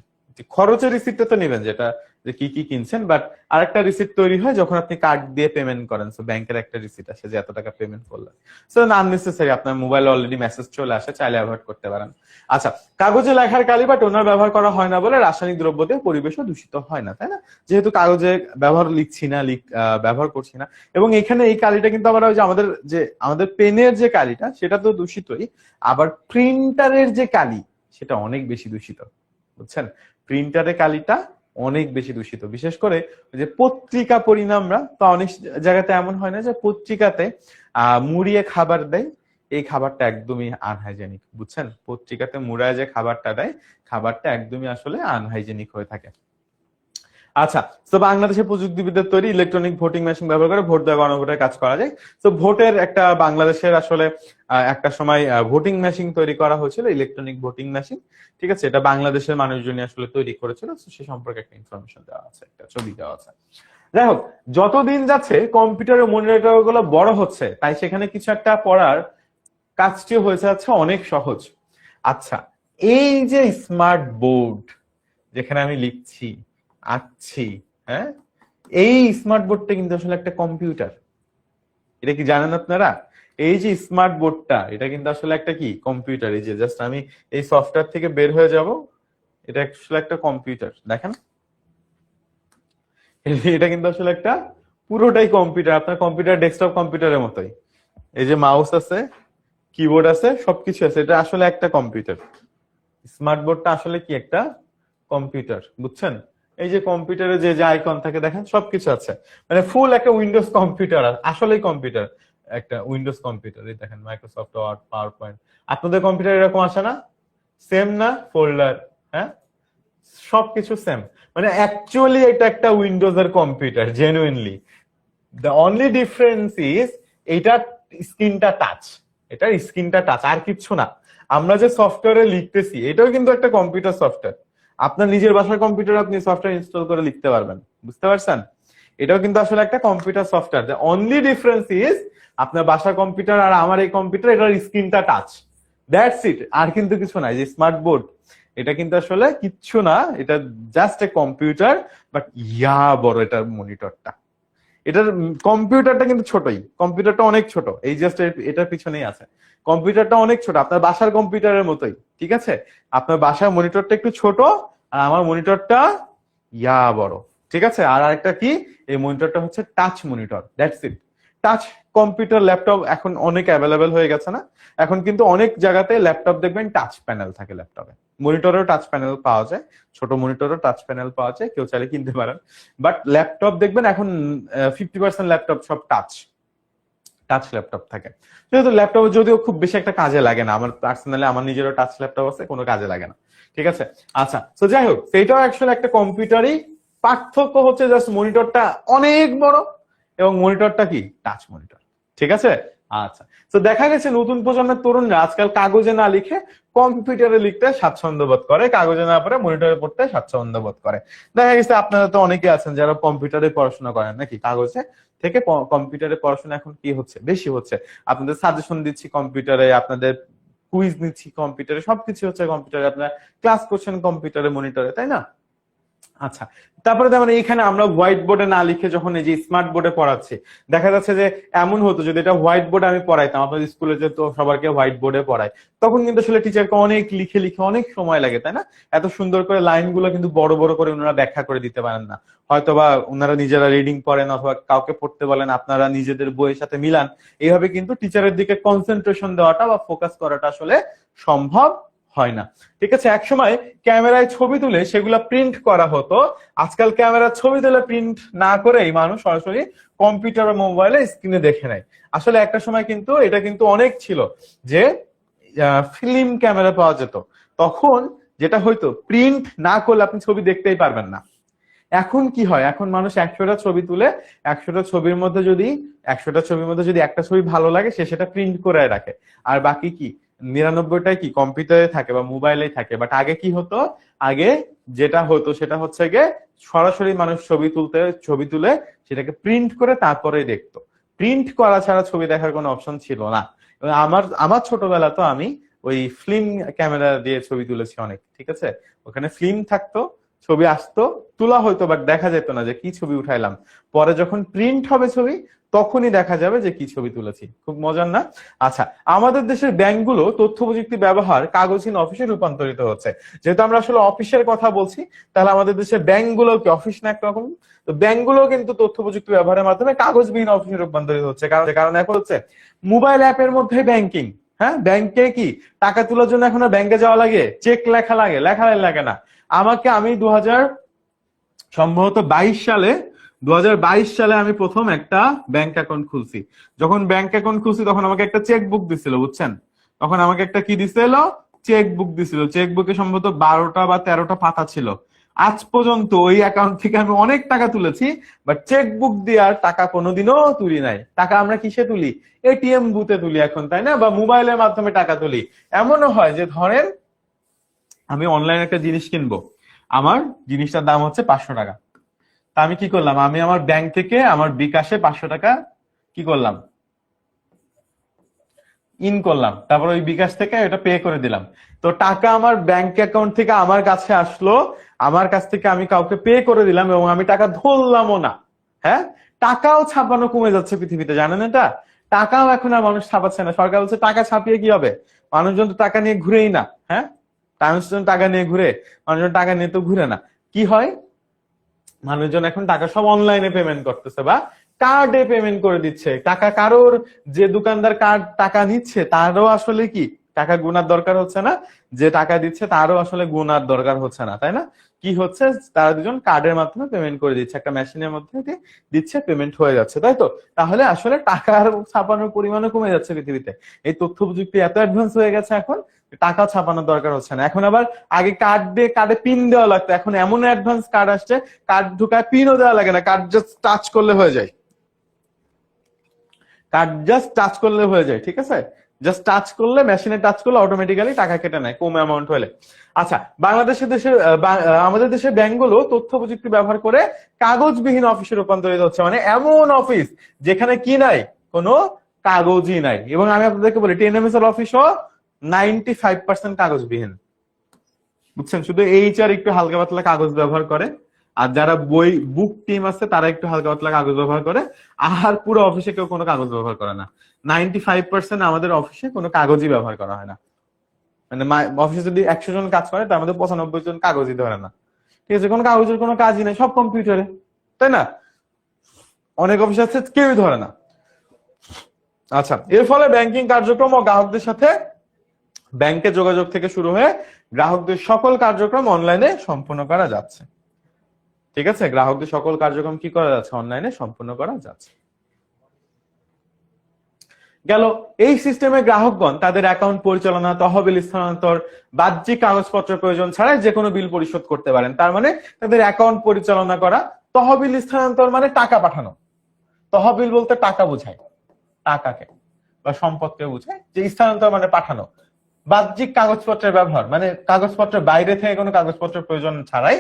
S1: খরচের রিসিটটা তো নেবেন, যেটা যে কি কি কিনছেন, বাট আরেকটা রিসিট তৈরি হয় যখন আপনি কার্ড দিয়ে পেমেন্ট করেন, সো ব্যাংকের একটা রিসিট আসে যে এত টাকা পেমেন্ট করলেন। সো আননেসেসারি, আপনার মোবাইলে অলরেডি মেসেজ চলে আসে, চাইলে অ্যাভয়েড করতে পারেন। আচ্ছা, কাগজে লেখার কালি বা টোনার ব্যবহার করা হয় না বলে রাসায়নিক দ্রব্য দিয়ে পরিবেশও দূষিত হয় না, তাই না? যেহেতু কাগজে লিখছি না, ব্যবহার করছি না, এবং এখানে এই কালিটা কিন্তু আবার ওই যে আমাদের পেনের যে কালিটা, সেটা তো দূষিতই, আবার প্রিন্টারের যে কালি, সেটা অনেক বেশি দূষিত, বুঝছেন? প্রিন্টারের কালিটা অনেক বেশি দূষিত। বিশেষ করে যে পত্রিকা পড়ি না আমরা, তো অনেক জায়গাতে এমন হয় না যে পত্রিকাতে মুড়িয়ে খাবার দেয়, এই খাবারটা একদমই আনহাইজেনিক, বুঝছেন? পত্রিকাতে মুড়ায় যে খাবারটা দেয়, খাবারটা একদমই আসলে আনহাইজেনিক হয়ে থাকে। আচ্ছা, তো বাংলাদেশের প্রযুক্তিবিদ্যার তৈরি ইলেকট্রনিক ভোটিং মেশিন ব্যবহার করে ভোট দেওয়া গণভোটের কাজ করা যায়। তো ভোটের একটা বাংলাদেশের আসলে একটা সময় ভোটিং মেশিন তৈরি করা হয়েছিল, ইলেকট্রনিক ভোটিং মেশিন। ঠিক আছে, এটা বাংলাদেশের মানুষজনই আসলে তৈরি করেছিল, সে সম্পর্কে একটা ইনফরমেশন দেওয়া আছে, একটা ছবি দেওয়া আছে। যাই হোক, যতদিন যাচ্ছে কম্পিউটার ও মনিটর গুলো বড় হচ্ছে, তাই সেখানে কিছু একটা পড়ার কাজটি হয়েছে যাচ্ছে অনেক সহজ। আচ্ছা, এই যে স্মার্ট বোর্ড, যেখানে আমি লিখছি, আঁকছি, হ্যাঁ, এই স্মার্ট বোর্ডটা কিন্তু আসলে একটা কম্পিউটার। এটা কি জানেন আপনারা? এই যে স্মার্ট বোর্ডটা, এটা কিন্তু আসলে একটা কি কম্পিউটার। এই যে জাস্ট আমি এই সফটওয়্যার থেকে বের হয়ে যাব, এটা আসলে একটা কম্পিউটার, দেখেন। এটা কিন্তু আসলে একটা পুরোটাই কম্পিউটার, আপনার কম্পিউটার ডেস্কটপ কম্পিউটারের মতোই। এই যে মাউস আছে, কিবোর্ড আছে, সবকিছু আছে, এটা আসলে একটা কম্পিউটার। স্মার্ট বোর্ডটা আসলে কি একটা কম্পিউটার, বুঝছেন? এই যে কম্পিউটারে যে যে আইকন থাকে দেখেন, সবকিছু আছে, মানে ফুল একটা উইন্ডোজ কম্পিউটার, আসলেই কম্পিউটার, একটা উইন্ডোজ কম্পিউটার। এই দেখেন মাইক্রোসফট ওয়ার্ড, পাওয়ার পয়েন্ট। আপনাদের কম্পিউটার এরকম আসে না? সেম না? ফোল্ডার, হ্যাঁ, সবকিছু সেম, মানে অ্যাকচুয়ালি এটা একটা উইন্ডোজ এর computer, genuinely. The only difference is এটার স্ক্রিনটা টাচ, এটার স্ক্রিনটা টাচ, আর কিচ্ছু না। আমরা যে সফটওয়্যারে লিখতেছি, এটাও কিন্তু একটা কম্পিউটার সফটওয়্যার। আপনার নিজের বাসার কম্পিউটার আপনি সফটওয়্যার ইনস্টল করে লিখতে পারবেন, বুঝতে পারছেন? এটাও কিন্তু আসলে একটা computer software. The only difference is আপনার বাসার কম্পিউটার আর আমার এই কম্পিউটার, এটার স্ক্রিনটা টাচ, দ্যাটস ইট, আর কিন্তু কিছু নাই। যে স্মার্ট বোর্ড, এটা কিন্তু আসলে কিচ্ছু না, এটা just a computer, but yeah বড় এটার মনিটরটা। এটার কম্পিউটারটা কিন্তু ছোটই, কম্পিউটারটা অনেক ছোট, এই জাস্ট এটার পিছনেই আছে। কম্পিউটারটা অনেক ছোট, আপনার বাসার কম্পিউটারের মতোই, ঠিক আছে? আপনার বাসার মনিটরটা একটু ছোট, আর আমার মনিটরটা ইয়া বড়, ঠিক আছে? আর আরেকটা কি, এই মনিটরটা হচ্ছে touch monitor, that's it. Touch computer, laptop এখন অনেক অ্যাভেলেবেল হয়ে গেছে না? এখন কিন্তু অনেক জায়গাতে ল্যাপটপ দেখবেন টাচ প্যানেল থাকে ল্যাপটপে, মনিটরেও টাচ প্যানেল পাওয়া যায়, ছোট মনিটরও টাচ প্যানেল পাওয়া যায়, কেউ চাইলে কিনতে পারেন। বাট ল্যাপটপ দেখবেন এখন 50% ল্যাপটপ সব টাচ ল্যাপটপ থাকে। যেহেতু ল্যাপটপ যদিও খুব বেশি একটা কাজে লাগে না, আমার পার্সোনালি আমার নিজেরও টাচ ল্যাপটপ আছে, কোনো কাজে লাগে না, ঠিক আছে? আচ্ছা, তো যাই হোক, সেটাও অ্যাকচুয়ালি একটা কম্পিউটারই, পার্থক্য হচ্ছে জাস্ট মনিটরটা অনেক বড় এবং মনিটরটা কি টাচ মনিটর, ঠিক আছে? আচ্ছা, তো দেখা গেছে নতুন প্রজন্মের তরুণরা আজকাল কাগজে না লিখে কম্পিউটারে লিখতে স্বাচ্ছন্দ্য বোধ করে, কাগজে না পড়ে মনিটরে পড়তে স্বাচ্ছন্দ্য বোধ করে। দেখা গেছে আপনারা তো অনেকে আছেন যারা কম্পিউটারে পড়াশোনা করেন, নাকি কাগজে থেকে কম্পিউটারে পড়াশোনা এখন কি হচ্ছে, বেশি হচ্ছে। আপনাদের সাজেশন দিচ্ছি কম্পিউটারে, আপনাদের কুইজ নিচ্ছি কম্পিউটারে, সবকিছু হচ্ছে কম্পিউটারে, আপনারা ক্লাস করছেন কম্পিউটারে মনিটরে, তাই না? আচ্ছা, তারপরে যেমন এইখানে আমরা হোয়াইট বোর্ডে না লিখে যখন এই যে স্মার্ট বোর্ডে পড়াচ্ছি, দেখা যাচ্ছে যে এমন হতো যদি এটা হোয়াইট বোর্ডে আমি পড়াইতাম, আপনাদের স্কুলে যে তো সবাইকে হোয়াইট বোর্ডে পড়াই, তখন কিন্তু আসলে টিচারকে অনেক লিখে লিখে অনেক সময় লাগে, তাই না? এত সুন্দর করে লাইনগুলো কিন্তু বড় বড় করে ওনারা ব্যাখ্যা করে দিতে পারেন না, হয়তোবা ওনারা নিজেরা রিডিং পড়েন অথবা কাউকে পড়তে বলেন, আপনারা নিজেদের বইয়ের সাথে মিলান। এইভাবে কিন্তু টিচারের দিকে কনসেন্ট্রেশন দেওয়াটা বা ফোকাস করাটা আসলে সম্ভব হয় না। ঠিক আছে, একসময় ক্যামেরায় ছবি তুলে সেগুলা প্রিন্ট করা হতো, আজকাল ক্যামেরার ছবি তুলে প্রিন্ট না করেই মানুষ সরাসরি কম্পিউটার বা মোবাইলে স্ক্রিনে দেখে নেয়। আসলে একটা সময় কিন্তু এটা কিন্তু অনেক ছিল যে ফিল্ম ক্যামেরা পাওয়া যেত, তখন যেটা হয়তো প্রিন্ট না করলে আপনি ছবি দেখতেই পারবেন না। এখন কি হয়, এখন মানুষ 100টা ছবি তুলে 100টা ছবির মধ্যে যদি 100টা ছবির মধ্যে যদি একটা ছবি ভালো লাগে সে সেটা প্রিন্ট করে রাখে, আর বাকি কি 99টাই কি কম্পিউটারে থাকে বা মোবাইলেই থাকে। বাট আগে কি হতো, আগে যেটা হতো সেটা হচ্ছে গিয়ে সরাসরি মানুষ ছবি তুলে সেটাকে প্রিন্ট করে তারপরে দেখতো। প্রিন্ট করা ছাড়া ছবি দেখার কোনো অপশন ছিল না। এবং আমার ছোটবেলা তো আমি ওই ফিল্ম ক্যামেরা দিয়ে ছবি তুলেছি অনেক, ঠিক আছে। ওখানে ফিল্ম থাকতো, ছবি আসতো, তোলা হয়তো, বাট দেখা যেত না যে কি ছবি উঠাইলাম। পরে যখন প্রিন্ট হবে ছবি তখনই দেখা যাবে যে কি ছবি তুলেছি। খুব মজার না? আচ্ছা, আমাদের দেশের ব্যাংকগুলো তথ্য প্রযুক্তি ব্যবহার কাগজহীন অফিসে রূপান্তরিত হচ্ছে। যেহেতু আমরা আসলে অফিসের কথা বলছি, তাহলে আমাদের দেশের ব্যাংকগুলো কি অফিস না একরকম? তো ব্যাংকগুলো কিন্তু তথ্য প্রযুক্তি ব্যবহারের মাধ্যমে কাগজবিহীন অফিসে রূপান্তরিত হচ্ছে। কারণ এখন হচ্ছে মোবাইল অ্যাপের মধ্যে ব্যাংকিং। হ্যাঁ, ব্যাংকে কি টাকা তোলার জন্য এখন ব্যাংকে যাওয়া লাগে, চেক লেখা লাগে? লাগে না। আমি সম্ভবত 2022 সালে আমি প্রথম একটা ব্যাংক অ্যাকাউন্ট খুলছি। যখন ব্যাংক অ্যাকাউন্ট খুলছি তখন আমাকে একটা চেক বুক দিছিল, বুঝছেন? তখন আমাকে একটা কি দিছিল, চেক বুক দিছিল। চেক বুকে সম্ভবত 12টা বা 13টা পাতা ছিল। আজ পর্যন্ত ওই অ্যাকাউন্ট থেকে আমি অনেক টাকা তুলেছি, বাট চেক বুক দিয়ে আর টাকা কোনোদিনও তুলি নাই। টাকা আমরা কিসে তুলি? এটিএম বুথে তুলি এখন, তাই না? বা মোবাইলের মাধ্যমে টাকা তুলি। এমনও হয় যে ধরেন আমি অনলাইনে একটা জিনিস কিনবো, আমার জিনিসটার দাম হচ্ছে 500 টাকা। তা আমি কি করলাম, আমি আমার ব্যাংক থেকে আমার বিকাশে 500 টাকা কি করলাম, ইন করলাম, তারপর ওই বিকাশ থেকে এটা পে করে দিলাম। তো টাকা আমার ব্যাংক অ্যাকাউন্ট থেকে আমার কাছে আসলো, আমার কাছ থেকে আমি কাউকে পে করে দিলাম এবং আমি টাকা ধরলামও না। হ্যাঁ, টাকাও ছাপানো কমে যাচ্ছে পৃথিবীতে, জানেন এটা? টাকাও এখন আর মানুষ ছাপাচ্ছে না। সরকার বলছে টাকা ছাপিয়ে কি হবে, মানুষজন তো টাকা নিয়ে ঘুরেই না। হ্যাঁ, মানুষজন টাকা নিয়ে ঘুরে? মানুষজন টাকা নিয়ে তো ঘুরে না। কি হয়, মানুষজন এখন টাকা সব অনলাইনে পেমেন্ট করতেছে বা কার্ডে পেমেন্ট করে দিচ্ছে। টাকা কারোর, যে দোকানদার কার্ড টাকা নিচ্ছে তারও আসলে কি টাকা গুনার দরকার হচ্ছে না, যে টাকা দিচ্ছে তারও আসলে গুনার দরকার হচ্ছে না, তাই না? কি হচ্ছে, তারা দুজন কার্ডের মাধ্যমে পেমেন্ট করে দিচ্ছে, একটা মেশিনের মধ্যে দিচ্ছে, পেমেন্ট হয়ে যাচ্ছে, তাই তো? তাহলে আসলে টাকার ছাপানোর পরিমাণও কমে যাচ্ছে পৃথিবীতে। এই তথ্য প্রযুক্তি এত অ্যাডভান্স হয়ে গেছে, এখন টাকা ছাপানোর দরকার হচ্ছে না। এখন আবার আগে কার্ডে পিন দেওয়া লাগতো, এখন এমন অ্যাডভান্স কার্ড আসছে, কার্ড ঢুকায় পিনও দেওয়া লাগে না, কার্ড জাস্ট টাচ করলে হয়ে যায়। কার্ড জাস্ট টাচ করলে হয়ে যায়, ঠিক আছে? জাস্ট টাচ করলে, মেশিনে টাচ করলে অটোমেটিক্যালি টাকা কেটে নেয় কম অ্যামাউন্ট হলে। আচ্ছা, আমাদের দেশের ব্যাংকগুলো তথ্য প্রযুক্তি ব্যবহার করে কাগজবিহীন অফিসে রূপান্তরিত হচ্ছে। মানে এমন অফিস যেখানে কি নাই, কোনো কাগজই নাই। এবং আমি আপনাদেরকে বলি টিএনএমএসএল অফিসও 95% কাগজবিহীন, বুঝছেন? শুধু এইচআর একটু হালকা পাতলা কাগজ ব্যবহার করে, আর যারা বুক টিম আছে তারা একটু হালকা পাতলা কাগজ ব্যবহার করে, আর পুরো অফিসে কেউ কোনো কাগজ ব্যবহার করে না। 95% আমাদের অফিসে কোনো কাগজই ব্যবহার করা হয় না। মানে অফিসে যদি 100 জন কাজ করে তার মধ্যে 95 জন কাগজই ধরে না। ঠিক আছে, কোনো কাগজের কোনো কাজই নেই, সব কম্পিউটারে, তাই না? অনেক অফিস আছে কেউই ধরে না। আচ্ছা, এর ফলে ব্যাংকিং কার্যক্রম ও গ্রাহকদের সাথে ব্যাংকে যোগাযোগ থেকে শুরু হয়ে গ্রাহকদের সকল কার্যক্রম অনলাইনে সম্পূর্ণ করা যাচ্ছে। ঠিক আছে, গ্রাহকদের সকল কার্যক্রম কি করা যাচ্ছে, অনলাইনে সম্পূর্ণ করা যাচ্ছে। গেল, এই সিস্টেমে গ্রাহকগণ তাদের অ্যাকাউন্ট পরিচালনা, তহবিল স্থানান্তর, বাহ্যিক কাগজপত্র প্রয়োজন ছাড়াই যে কোনো বিল পরিশোধ করতে পারেন। তার মানে তাদের অ্যাকাউন্ট পরিচালনা করা, তহবিল স্থানান্তর মানে টাকা পাঠানো। তহবিল বলতে টাকা বোঝায়, টাকাকে। বা সম্পদকে বোঝায়, যে স্থানান্তর মানে পাঠানো। বাহ্যিক কাগজপত্রের ব্যবহার মানে কাগজপত্রের বাইরে থেকে কোনো কাগজপত্রের প্রয়োজন ছাড়াই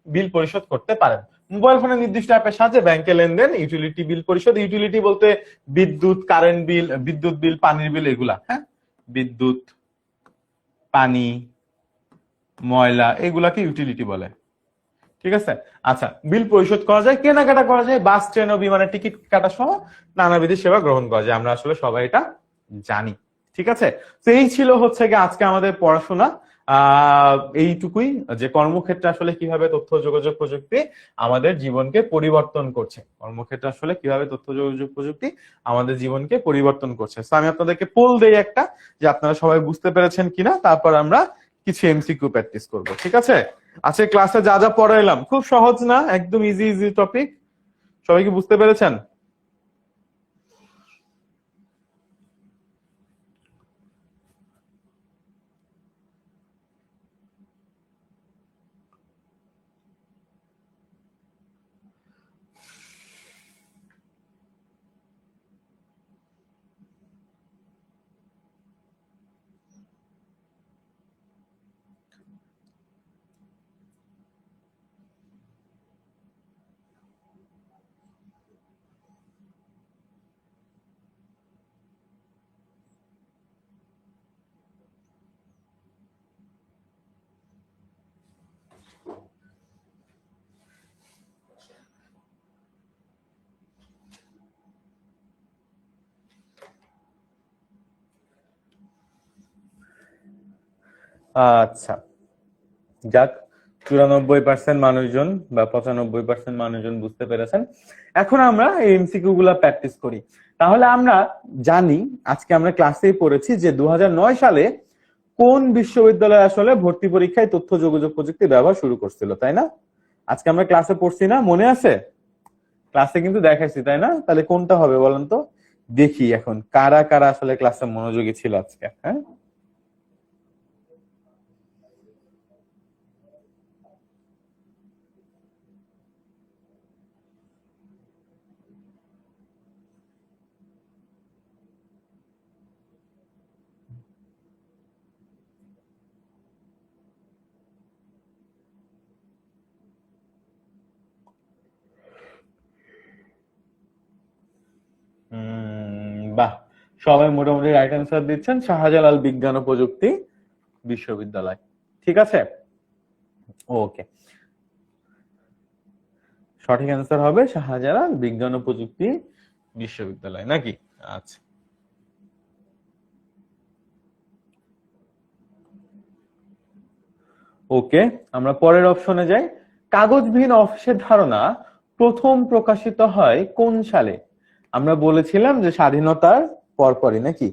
S1: বিল পরিশোধ করতে পারেন। মোবাইল ফোনে নির্দিষ্ট অ্যাপের সাহায্যে ব্যাংকে লেনদেন, ইউটিলিটি বিল পরিশোধ। ইউটিলিটি বলতে বিদ্যুৎ, কারেন্ট বিল, বিদ্যুৎ বিল, পানির বিল, এগুলা। হ্যাঁ, বিদ্যুৎ, পানি, ময়লা, এগুলাকে ইউটিলিটি বলে। ঠিক আছে। আচ্ছা, বিল পরিশোধ করা যায়, কেনাকাটা করা যায়, বাস, ট্রেন ও বিমানের টিকিট কাটা সহ নানাবিধ সেবা গ্রহণ করা যায়। আমরা আসলে সবাই এটা জানি। ঠিক আছে। তো এই ছিল হচ্ছে কি আজকে আমাদের পড়াশোনা। এইটুকুই, যে কর্মক্ষেত্রে আসলে কিভাবে তথ্য যোগাযোগ প্রযুক্তি আমাদের জীবনকে পরিবর্তন করছে, কর্মক্ষেত্রে আসলে কিভাবে তথ্য যোগাযোগ প্রযুক্তি আমাদের জীবনকে পরিবর্তন করছে। তো আমি আপনাদেরকে পোল দেই একটা, যে আপনারা সবাই বুঝতে পেরেছেন কিনা, তারপর আমরা কিছু এমসিকিউ প্র্যাকটিস করব। ঠিক আছে। আজকে ক্লাসে যা যা পড়াইলাম খুব সহজ না, একদম ইজি ইজি টপিক। সবাই কি বুঝতে পেরেছেন? আচ্ছা, যাক, 94% মানুষজন বা 95% মানুষজন বুঝতে পেরেছেন। এখন আমরা এই এমসিকিউ গুলা প্র্যাকটিস করি। তাহলে আমরা জানি, আজকে আমরা ক্লাসেই পড়েছি যে 2009 সালে কোন বিশ্ববিদ্যালয় আসলে ভর্তি পরীক্ষায় তথ্য যোগাযোগ প্রযুক্তি ব্যবহার শুরু করছিল, তাই না? আজকে আমরা ক্লাসে পড়ছি না, মনে আছে? ক্লাসে কিন্তু দেখাইছি, তাই না? তাহলে কোনটা হবে বলেন তো? দেখি এখন কারা কারা আসলে ক্লাসে মনোযোগী ছিল আজকে। হ্যাঁ, বাহ, সবাই মোটামুটি রাইট অ্যান্সার দিচ্ছেন। শাহজালাল বিজ্ঞান ও প্রযুক্তি বিশ্ববিদ্যালয়। ঠিক আছে। ওকে, সঠিক অ্যান্সার হবে শাহজালাল বিজ্ঞান ও প্রযুক্তি বিশ্ববিদ্যালয়, নাকি? আচ্ছা, ওকে, আমরা পরের অপশনে যাই। কাগজবিহীন অফিসের ধারণা প্রথম প্রকাশিত হয় কোন সালে? আমরা বলেছিলাম যে স্বাধীনতার পরপরই, নাকি?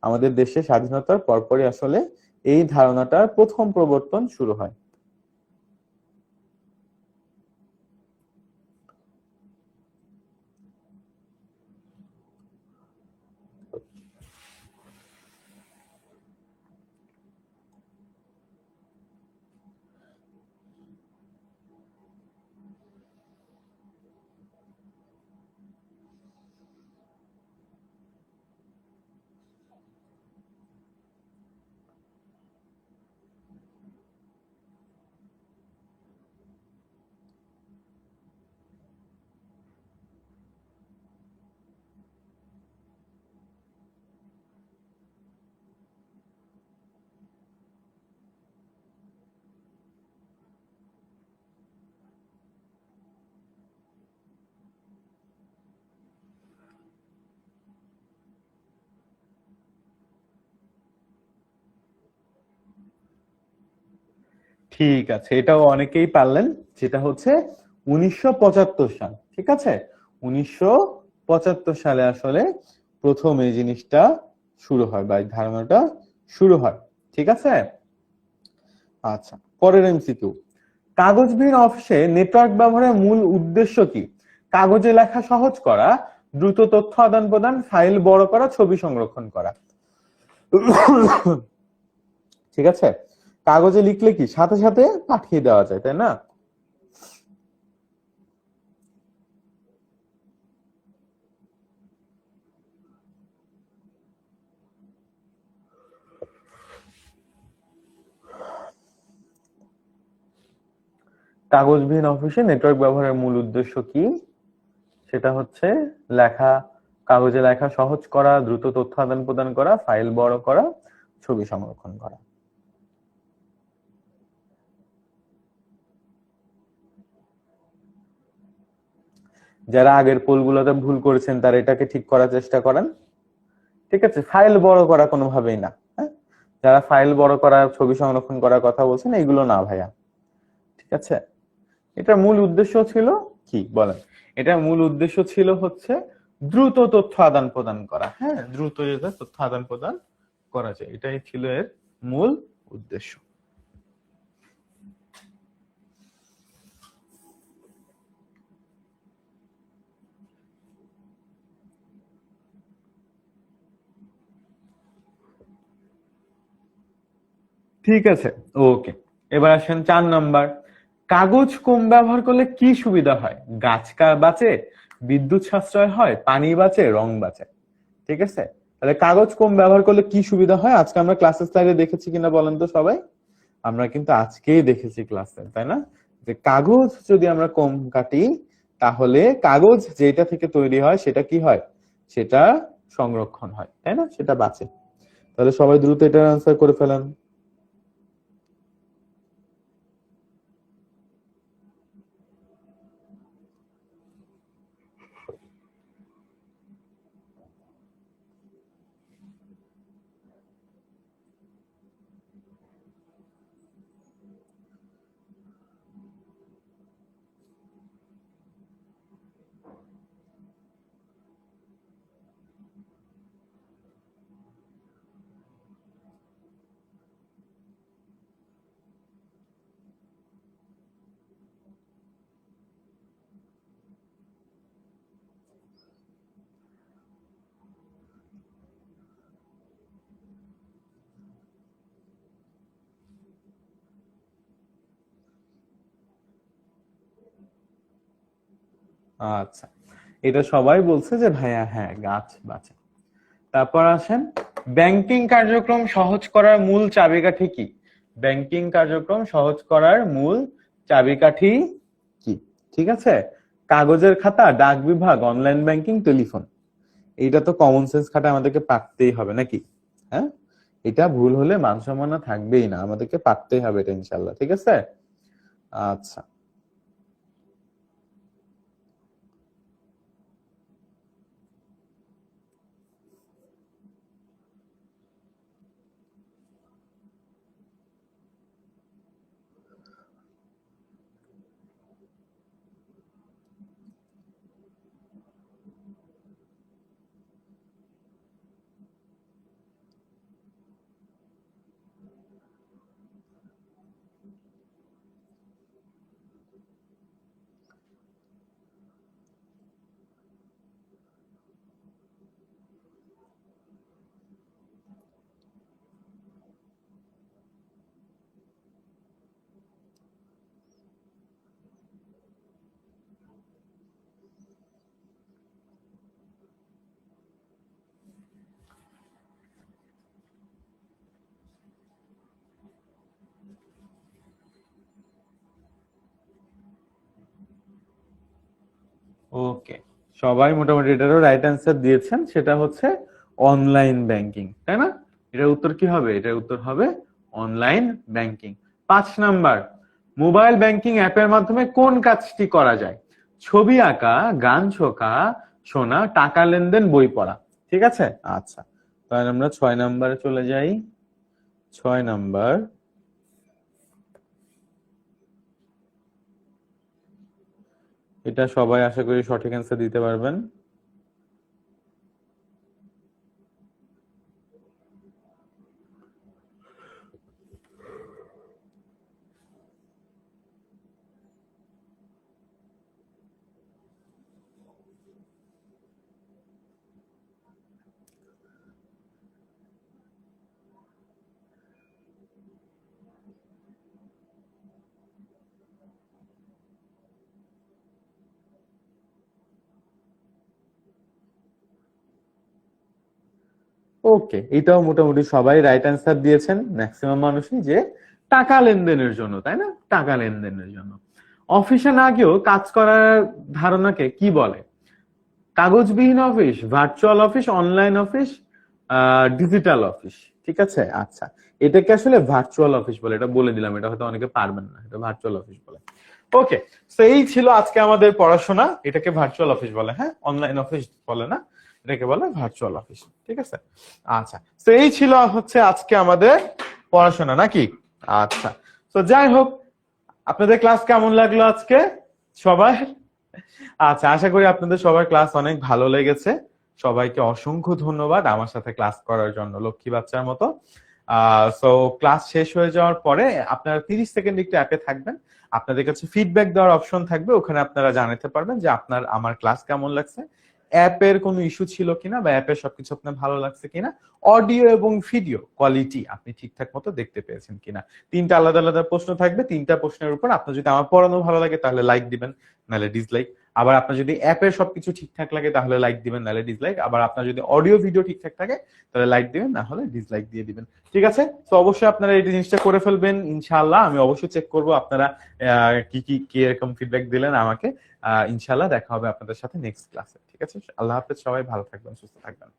S1: আমাদের দেশে স্বাধীনতার পরপরই আসলে এই ধারণাটার প্রথম প্রবর্তন শুরু হয়। ঠিক আছে, এটাও অনেকেই পারলেন। যেটা হচ্ছে 1975 সাল। ঠিক আছে, 1975 সালে আসলে প্রথম এই জিনিসটা শুরু হয় বা এই ধারণাটা শুরু হয়। ঠিক আছে। আচ্ছা, পরের এমসিকিউ। কাগজবিহীন অফিসে নেটওয়ার্ক ব্যবহারের মূল উদ্দেশ্য কি? কাগজে লেখা সহজ করা, দ্রুত তথ্য আদান প্রদান, ফাইল বড় করা, ছবি সংরক্ষণ করা। ঠিক আছে, কাগজে লিখলে কি সাথে সাথে পাঠিয়ে দেওয়া যায়, তাই না? কাগজবিহীন অফিসে নেটওয়ার্ক ব্যবহারের মূল উদ্দেশ্য কি? সেটা হচ্ছে কাগজে লেখা সহজ করা, দ্রুত তথ্য আদান প্রদান করা, ফাইল বড় করা, ছবি সংরক্ষণ করা। যারা আগের পোলগুলোতে ভুল করেছেন তারা এটাকে ঠিক করার চেষ্টা করেন। ঠিক আছে, ফাইল বড় করা কোনোভাবেই না। হ্যাঁ, যারা ফাইল বড় করা, ছবি সংরক্ষণ করার কথা বলছেন, এইগুলো না ভাইয়া। ঠিক আছে, এটার মূল উদ্দেশ্য ছিল কি বলেন? এটার মূল উদ্দেশ্য ছিল হচ্ছে দ্রুত তথ্য আদান প্রদান করা। হ্যাঁ, দ্রুত তথ্য আদান প্রদান করা যায়, এটাই ছিল এর মূল উদ্দেশ্য। ঠিক আছে, ওকে। এবার আসেন 4 নাম্বার। কাগজ কম ব্যবহার করলে কি সুবিধা হয়? গাছ বাঁচে, বিদ্যুৎ সাশ্রয় হয়, পানি বাঁচে, রং বাঁচে। ঠিক আছে, তাহলে কাগজ কম ব্যবহার করলে কি সুবিধা হয়? আজকে আমরা ক্লাসের স্লাইডে দেখেছি কিনা বলেন তো সবাই? আমরা কিন্তু আজকেই দেখেছি ক্লাসে, তাই না? যে কাগজ যদি আমরা কম কাটি তাহলে কাগজ যেটা থেকে তৈরি হয় সেটা কি হয়? সেটা সংরক্ষণ হয়, তাই না? সেটা বাঁচে। তাহলে সবাই দ্রুত এটার আনসার করে ফেলেন। আচ্ছা, এটা সবাই বলছে যে ভাইয়া হ্যাঁ গাছ বাঁচে। তারপর আসেন, ব্যাংকিং কার্যক্রম সহজ করার মূল চাবিকাঠি কি? ব্যাংকিং কার্যক্রম সহজ করার মূল চাবিকাঠি কি? ঠিক আছে, কাগজের খাতা, ডাক বিভাগ, অনলাইন ব্যাংকিং, টেলিফোন। এইটা তো কমন সেন্স খাটা আমাদেরকে পারতেই হবে নাকি? হ্যাঁ, এটা ভুল হলে মান সম্মান থাকবেই না, আমাদেরকে পারতেই হবে এটা ইনশাল্লাহ। ঠিক আছে, আচ্ছা। ওকে, সবাই মোটামুটি এটারও রাইট অ্যান্সার দিয়েছেন, সেটা হচ্ছে অনলাইন ব্যাংকিং, তাই না? এটার উত্তর কি হবে? এটার উত্তর হবে online banking. 5 number, mobile banking অ্যাপের মাধ্যমে কোন কাজটি করা যায়? ছবি আঁকা, গান শোনা, টাকা লেনদেন, বই পড়া। ঠিক আছে, আচ্ছা, তাহলে আমরা 6 নাম্বারে চলে যাই। 6 নাম্বার, এটা সবাই আশা করি সঠিক অ্যান্সার দিতে পারবেন। ওকে, এটাও মোটামুটি সবাই রাইট অ্যান্সার দিয়েছেন, ম্যাক্সিমাম মানুষই, যে টাকা লেনদেনের জন্য, তাই না? টাকা লেনদেনের জন্য। অফিসে না গিয়েও কাজ করার ধারণাকে কি বলে? কাগজবিহীন office, virtual office, online office, digital office. ঠিক আছে, আচ্ছা, এটাকে আসলে ভার্চুয়াল অফিস বলে, এটা বলে দিলাম, এটা হয়তো অনেকে পারবেন না, এটা ভার্চুয়াল অফিস বলে। ওকে, তো এই ছিল আজকে আমাদের পড়াশোনা। এটাকে ভার্চুয়াল অফিস বলে, হ্যাঁ, অনলাইন অফিস বলে না, এটাকে বলে ভার্চুয়াল অফিস। ঠিক আছে, আচ্ছা, তো এই ছিল হচ্ছে আজকে আমাদের পড়াশোনা নাকি? আচ্ছা, তো যাই হোক, আপনাদের ক্লাস কেমন লাগলো আজকে সবাই? আচ্ছা, আশা করি আপনাদের সবার ক্লাস অনেক ভালো লেগেছে। সবাইকে অসংখ্য ধন্যবাদ আমার সাথে ক্লাস করার জন্য, লক্ষ্মী বাচ্চার মতো। সো ক্লাস শেষ হয়ে যাওয়ার পরে আপনারা 30 সেকেন্ড একটু অ্যাপে থাকবেন, আপনাদের কাছে ফিডব্যাক দেওয়ার অপশন থাকবে, ওখানে আপনারা জানাতে পারবেন যে আপনার আমার ক্লাস কেমন লাগছে, অ্যাপের কোনো ইস্যু ছিল কিনা, বা অ্যাপের সবকিছু আপনার ভালো লাগছে কিনা, অডিও এবং ভিডিও কোয়ালিটি আপনি ঠিকঠাক মতো দেখতে পেয়েছেন কিনা। 3টা আলাদা আলাদা প্রশ্ন থাকবে, 3টা প্রশ্নের উপর আপনার যদি আমার পড়ানো ভালো লাগে তাহলে লাইক দিবেন, নাহলে ডিসলাইক। আবার আপনার যদি অ্যাপের সবকিছু ঠিকঠাক লাগে তাহলে লাইক দিবেন, নাহলে ডিসলাইক। আবার আপনার যদি অডিও ভিডিও ঠিকঠাক থাকে তাহলে লাইক দিবেন, না হলে ডিসলাইক দিয়ে দিবেন। ঠিক আছে, তো অবশ্যই আপনারা এই জিনিসটা করে ফেলবেন ইনশাআল্লাহ। আমি অবশ্যই চেক করব আপনারা কি কি কি এরকম ফিডব্যাক দিলেন আমাকে। ইনশাআল্লাহ দেখা হবে আপনাদের সাথে নেক্সট ক্লাসে। ঠিক আছে, আল্লাহ হাফেজ, সবাই ভালো থাকবেন, সুস্থ থাকবেন।